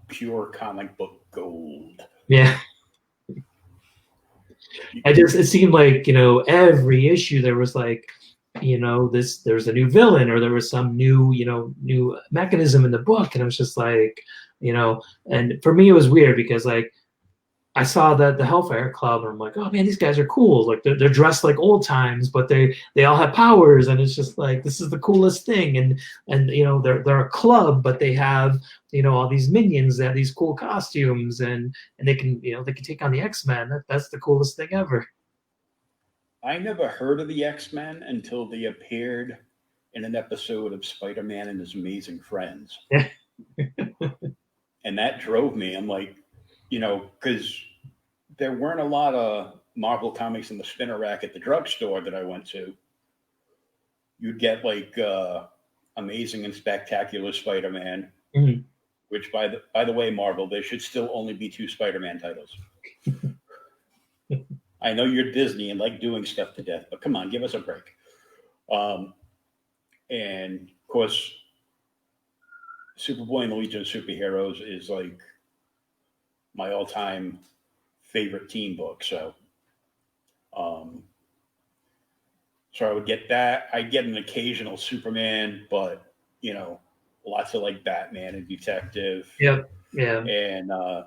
pure comic book gold. Yeah. It seemed like, every issue there was like, there's a new villain or there was some new mechanism in the book. And I was just like, and for me, it was weird because like, I saw the Hellfire Club and I'm like, oh man, these guys are cool. Like they're dressed like old times, but they all have powers. And it's just like, this is the coolest thing. And they're a club, but they have, all these minions that have these cool costumes and they can, they can take on the X-Men. That's the coolest thing ever. I never heard of the X-Men until they appeared in an episode of Spider-Man and His Amazing Friends. and that drove me. I'm like, because there weren't a lot of Marvel comics in the spinner rack at the drugstore that I went to. You'd get like Amazing and Spectacular Spider-Man, Mhm. which by the way, Marvel, there should still only be 2 Spider-Man titles. I know you're Disney and like doing stuff to death, but come on, give us a break. And of course, Superboy and the Legion of Superheroes is like my all-time favorite teen book. So I would get that. I'd get an occasional Superman, but lots of like Batman and Detective. Yep. Yeah. And I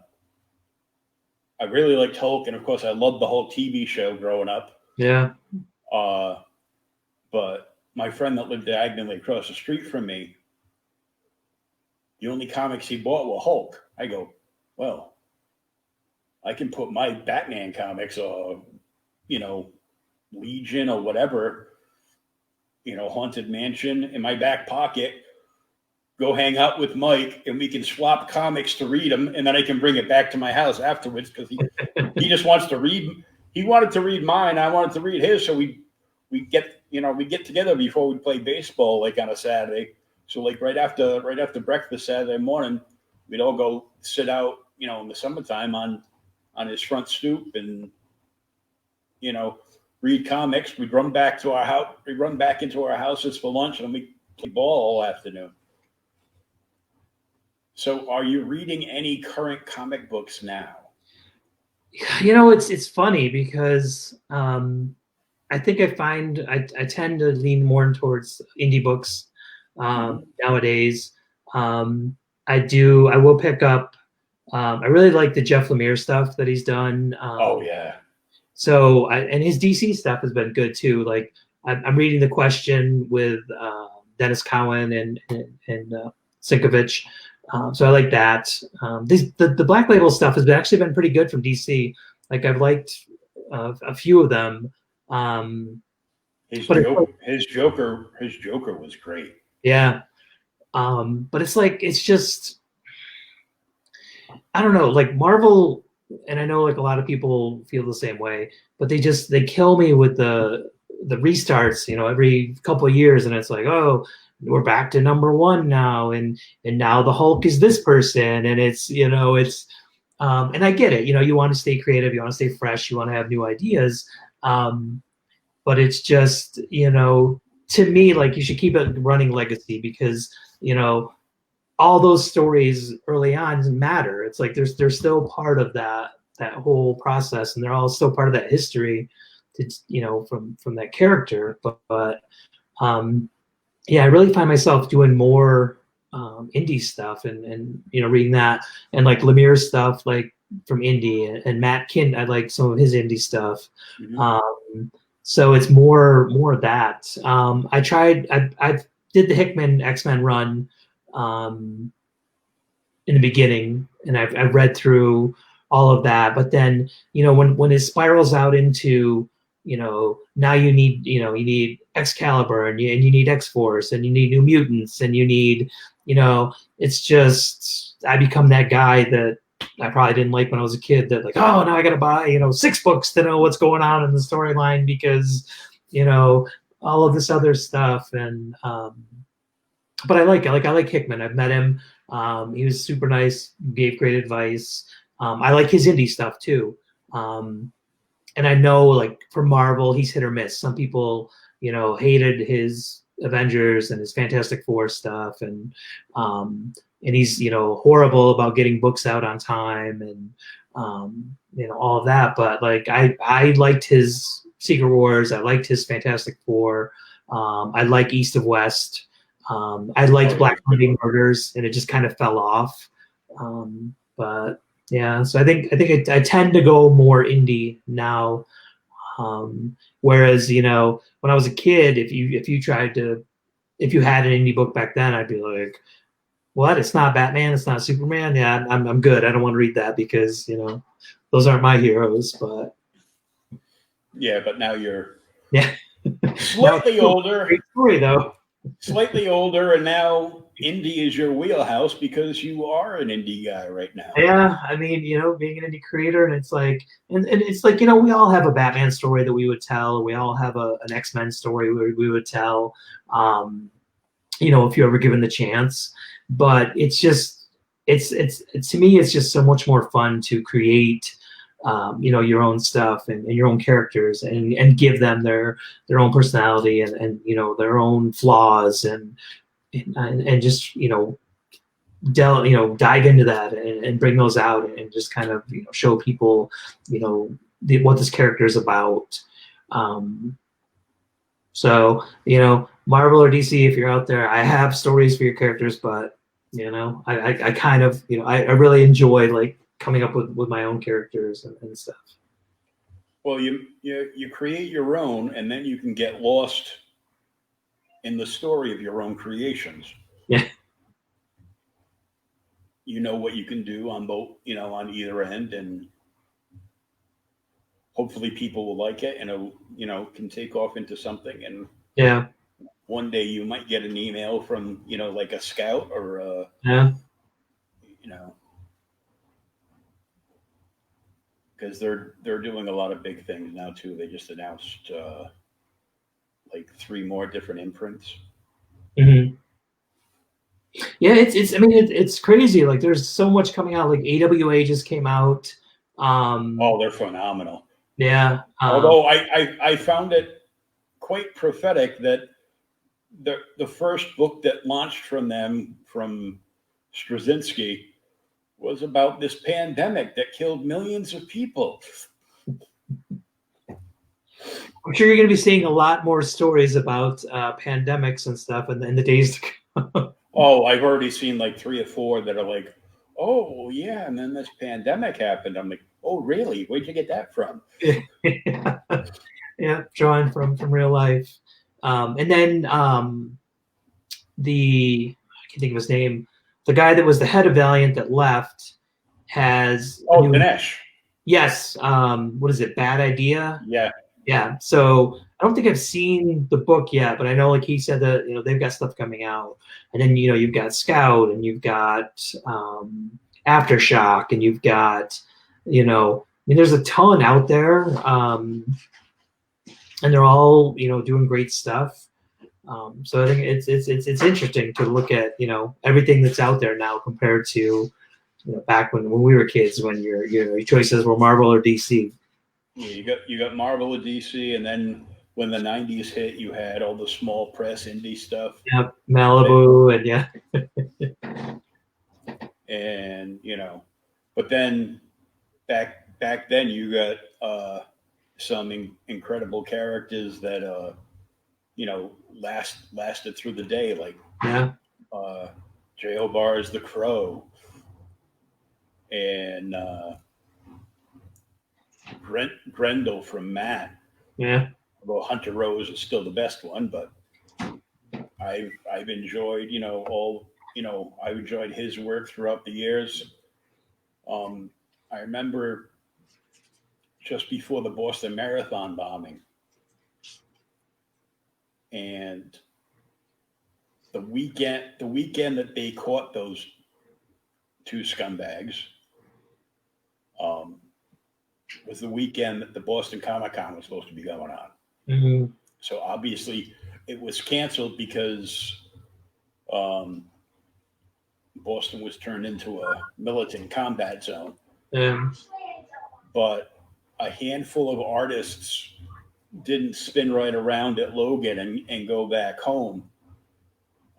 really liked Hulk, and of course, I loved the Hulk TV show growing up. Yeah. But my friend that lived diagonally across the street from me, the only comics he bought were Hulk. I go, well, I can put my Batman comics or, Legion or whatever, Haunted Mansion in my back pocket, go hang out with Mike, and we can swap comics to read them, and then I can bring it back to my house afterwards because he just wants to read. He wanted to read mine. I wanted to read his. So we get together before we play baseball, like on a Saturday. So like right after breakfast Saturday morning, we'd all go sit out, in the summertime on his front stoop and, read comics. We'd run back to our house. We'd run back into our houses for lunch, and we play ball all afternoon. So are you reading any current comic books now? It's funny because I think I tend to lean more towards indie books nowadays. I will pick up. I really like the Jeff Lemire stuff that he's done. Oh yeah. So and his DC stuff has been good too. Like I'm reading The Question with Dennis Cowan and Sinkovich. So I like that. The Black Label stuff has actually been pretty good from DC. Like I've liked a few of them. His Joker was great. Yeah. But it's just, I don't know, like Marvel, and I know like a lot of people feel the same way, but they kill me with the restarts, every couple of years, and it's like, oh, we're back to number 1 now, and now the Hulk is this person, and it's and I get it, you want to stay creative, you want to stay fresh, you want to have new ideas, but it's just, to me, like you should keep a running legacy because all those stories early on matter. It's like they're still part of that whole process, and they're all still part of that history, from that character. But yeah, I really find myself doing more indie stuff and reading that, and like Lemire's stuff, like from indie, and Matt Kint. I like some of his indie stuff. Mm-hmm. So it's more of that. I did the Hickman X-Men run in the beginning, and I've read through all of that, but then when it spirals out into now you need Excalibur, and you need X-Force, and you need New Mutants, and you need it's just, I become that guy that I probably didn't like when I was a kid, that like, oh, now I gotta buy 6 books to know what's going on in the storyline because all of this other stuff. And but I like Hickman. I've met him. He was super nice, gave great advice. I like his indie stuff too. And I know, like, for Marvel, he's hit or miss. Some people, hated his Avengers and his Fantastic Four stuff, and he's, horrible about getting books out on time, and all of that. But like, I liked his Secret Wars. I liked his Fantastic Four. I like East of West. I liked Black Monday Murders, and it just kind of fell off. But yeah, so I think I tend to go more indie now. Whereas, when I was a kid, if you had an indie book back then, I'd be like, what? It's not Batman, it's not Superman. Yeah, I'm good. I don't want to read that because, those aren't my heroes. But yeah, but now you're yeah slightly older. Great story though. slightly older, and now indie is your wheelhouse because you are an indie guy right now. Yeah, I mean, being an indie creator, and it's like, and it's like, we all have a Batman story that we would tell. We all have an X-Men story we would tell. Um, if you're ever given the chance. But it's just, it's to me, it's just so much more fun to create, your own stuff and your own characters and give them their own personality and their own flaws and just dive into that and bring those out and just kind of show people what this character is about. Um, so, Marvel or DC, if you're out there, I have stories for your characters, but I kind of, I really enjoy like coming up with my own characters and stuff. Well, you create your own, and then you can get lost in the story of your own creations. Yeah. You know what you can do on both, on either end, and hopefully people will like it, and it'll, can take off into something. And Yeah. one day you might get an email from, like a scout or, Yeah. Because they're doing a lot of big things now too. They just announced like 3 more different imprints. Mm-hmm. Yeah, it's. I mean, it's crazy. Like, there's so much coming out. Like, AWA just came out. Oh, they're phenomenal. Yeah. Although I found it quite prophetic that the first book that launched from them, from Straczynski, was about this pandemic that killed millions of people. I'm sure you're going to be seeing a lot more stories about pandemics and stuff in the days to come. Oh, I've already seen like 3 or 4 that are like, oh yeah, and then this pandemic happened. I'm like, oh really? Where'd you get that from? Yeah. Yeah, drawn from real life. And then I can't think of his name. The guy that was the head of Valiant that left has Dinesh. Yes. What is it? Bad Idea? Yeah. Yeah. So I don't think I've seen the book yet, but I know like he said that they've got stuff coming out. And then you've got Scout and you've got Aftershock and you've got I mean there's a ton out there. And they're all doing great stuff. So I think it's interesting to look at everything that's out there now compared to back when we were kids, when your choices were Marvel or DC. Yeah, you got Marvel or DC, and then when the '90s hit, you had all the small press indie stuff. Yep, Malibu, and yeah. And but then back then you got some incredible characters that lasted through the day, like J.O. Barr's The Crow, and Grendel from Matt. Yeah. Although Hunter Rose is still the best one, but I've enjoyed I've enjoyed his work throughout the years. I remember just before the Boston Marathon bombing, and the weekend that they caught those 2 scumbags, was the weekend that the Boston Comic Con was supposed to be going on. Mm-hmm. So obviously it was canceled because Boston was turned into a militant combat zone. But a handful of artists didn't spin right around at Logan and go back home.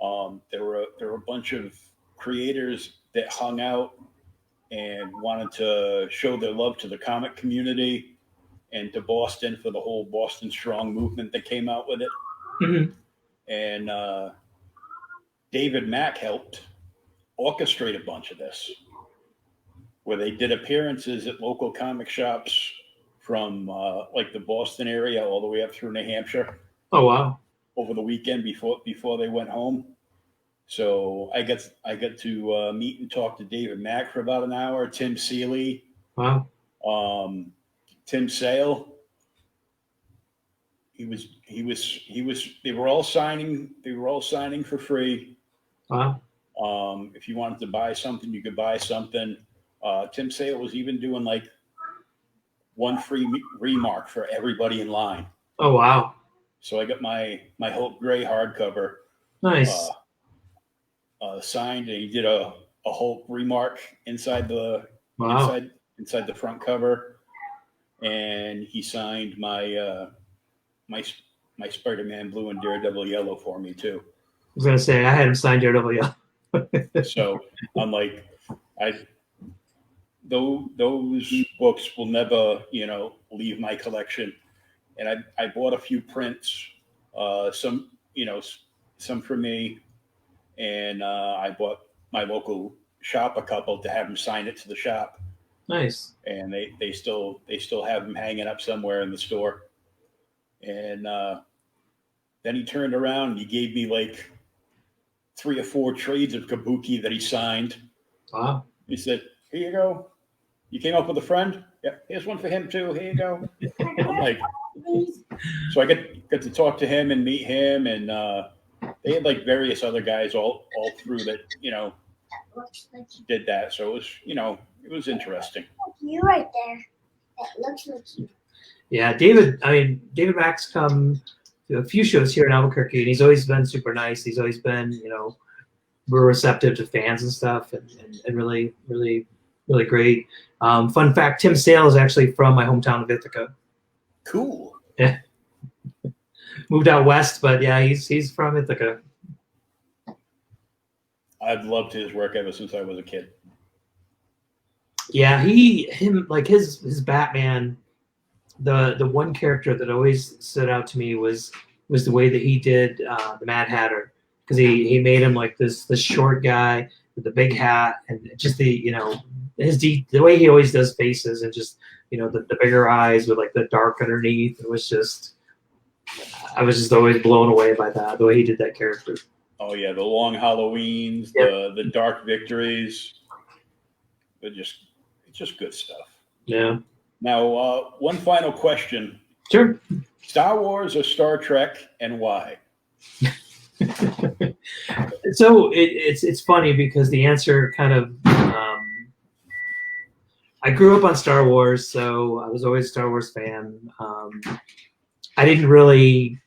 There were a bunch of creators that hung out and wanted to show their love to the comic community and to Boston for the whole Boston Strong movement that came out with it. Mm-hmm. And David Mack helped orchestrate a bunch of this, where they did appearances at local comic shops from like the Boston area all the way up through New Hampshire. Oh wow! Over the weekend before they went home. So I got to meet and talk to David Mack for about an hour. Tim Seeley. Wow. Tim Sale. They were all signing. They were all signing for free. Wow. If you wanted to buy something, you could buy something. Tim Sale was even doing like one free remark for everybody in line. Oh, wow. So I got my Hope Gray hardcover Nice. signed, and he did a Hope remark inside the Wow. inside the front cover, and he signed my Spider-Man blue and Daredevil yellow for me too. I was gonna say I had him signed Daredevil yellow. So I'm like, those books will never, leave my collection. And I bought a few prints, some, some for me, and I bought my local shop a couple to have them sign it to the shop. Nice. And they still have them hanging up somewhere in the store. And then he turned around and he gave me like 3 or 4 trades of Kabuki that he signed. Wow. He said, "Here you go. You came up with a friend? Yeah, here's one for him too. Here you go." I'm like, so I get to talk to him and meet him, and they had like various other guys all through that, did that. So it was interesting. You right there. That looks like you. Yeah, David Mack's come to a few shows here in Albuquerque, and he's always been super nice. He's always been, we're receptive to fans and stuff, and really, really, really great. Fun fact, Tim Sale is actually from my hometown of Ithaca. Cool. Yeah. Moved out west, but yeah, he's from Ithaca. I've loved his work ever since I was a kid. Yeah, his Batman, the one character that always stood out to me was the way that he did the Mad Hatter, because he made him like this short guy with the big hat, and just the way he always does faces, and just the bigger eyes with like the dark underneath. It was just, I was just always blown away by that, the way he did that character. Oh yeah, the long Halloweens, Yep. the dark victories, it's just good stuff. Yeah. Now, one final question: Sure. Star Wars or Star Trek, and why? So it's funny because the answer kind of, I grew up on Star Wars, so I was always a Star Wars fan. I didn't really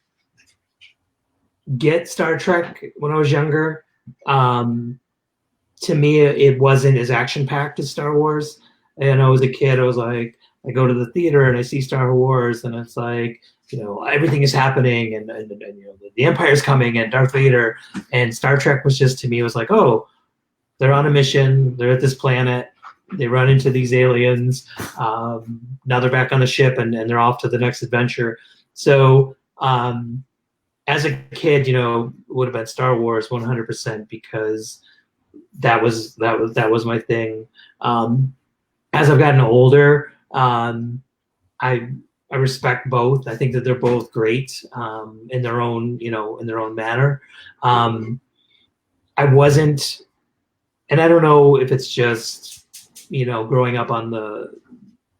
get Star Trek when I was younger. To me, it wasn't as action-packed as Star Wars. And I was a kid, I was like, I go to the theater and I see Star Wars, and it's like, everything is happening, and the Empire's coming, and Darth Vader. And Star Trek was just, to me, it was like, oh, they're on a mission, they're at this planet, they run into these aliens, now they're back on the ship, and they're off to the next adventure. So as a kid, it would have been Star Wars 100%, because that was my thing. As I've gotten older, I respect both. I think that they're both great in their own manner. I wasn't, and I don't know if it's just growing up on the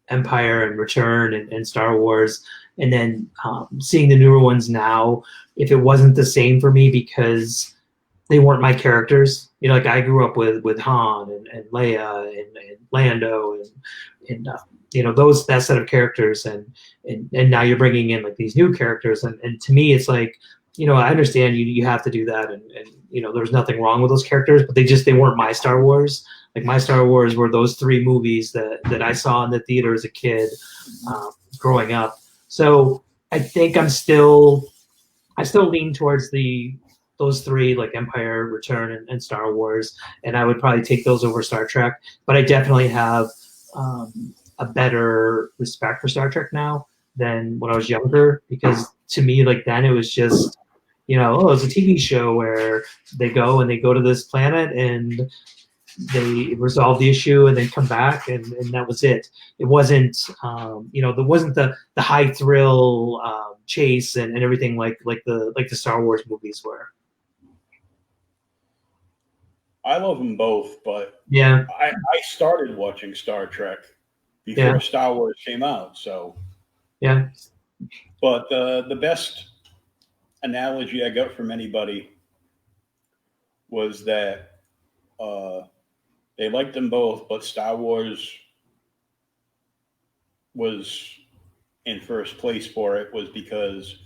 Empire and Return and Star Wars, and then seeing the newer ones now, if it wasn't the same for me because they weren't my characters. Like I grew up with Han and Leia and Lando and that set of characters, and now you're bringing in like these new characters, and to me it's like, I understand you have to do that, and there's nothing wrong with those characters, but they weren't my Star Wars. Like my Star Wars were those 3 movies that I saw in the theater as a kid, growing up. So I think I still lean towards those 3, like Empire, Return, and Star Wars, and I would probably take those over Star Trek. But I definitely have a better respect for Star Trek now than when I was younger, because to me, like then it was just, it's a TV show where they go to this planet and they resolve the issue and then come back, and that was it. It wasn't, there wasn't the high thrill chase and everything like the Star Wars movies were. I love them both, but yeah, I started watching Star Trek before Star Wars came out. So yeah, But the best analogy I got from anybody was that they liked them both, but Star Wars was in first place for it was because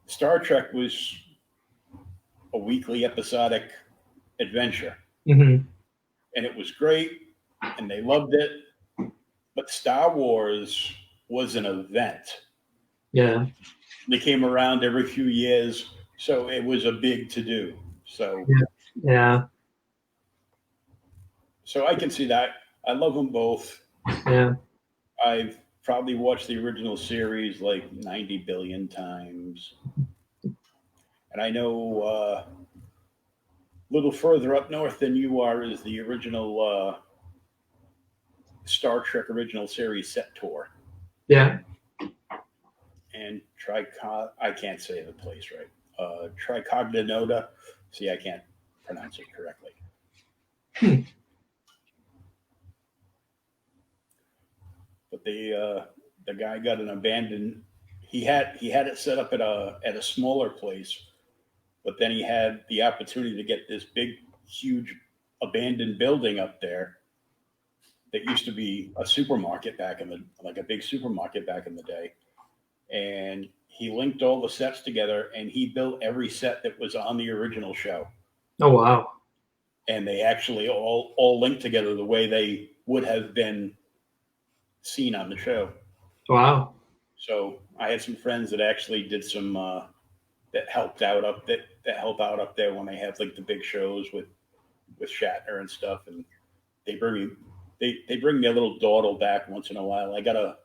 Star Trek was a weekly episodic adventure, Hmm. and it was great, and they loved it. But Star Wars was an event. Yeah. They came around every few years, so it was a big to do. So, Yeah. so I can see that. I love them both. Yeah. I've probably watched the original series like 90 billion times. And I know a little further up north than you are is the original Star Trek original series set tour. Yeah. And I can't say the place right. Tricognita. See, I can't pronounce it correctly. But the guy got an abandoned. He had it set up at a smaller place, but then he had the opportunity to get this big, huge abandoned building up there that used to be a supermarket back in the like a big supermarket back in the day, and he linked all the sets together and he built every set that was on the original show, Oh wow. and they actually all linked together the way they would have been seen on the show. Wow. So I had some friends that actually did some that helped out that help out up there when they have like the big shows with Shatner and stuff, and they bring me they bring me a little dawdle back once in a while. I got a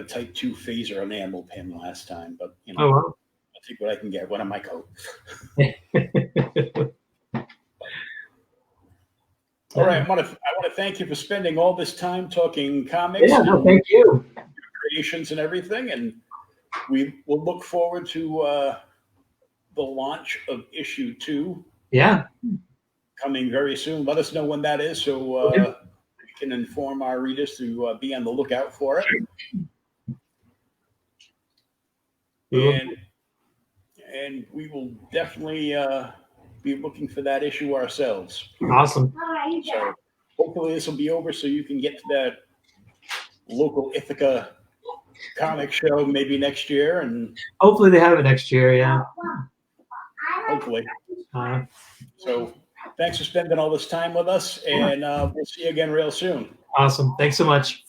Type 2 phaser enamel pin last time, but you know, Oh wow. I'll take what I can get. One on my coat. All right, I want to thank you for spending all this time talking comics Yeah. No, and thank you. creations and everything, and we will look forward to the launch of issue 2 Yeah. coming very soon. Let us know when that is so Okay. we can inform our readers to be on the lookout for it. And we will definitely be looking for that issue ourselves. Awesome. So hopefully this will be over so you can get to that local Ithaca comic show maybe next year, and Hopefully they have it next year. Yeah. hopefully. Uh, So thanks for spending all this time with us, and we'll see you again real soon. awesome. Thanks so much.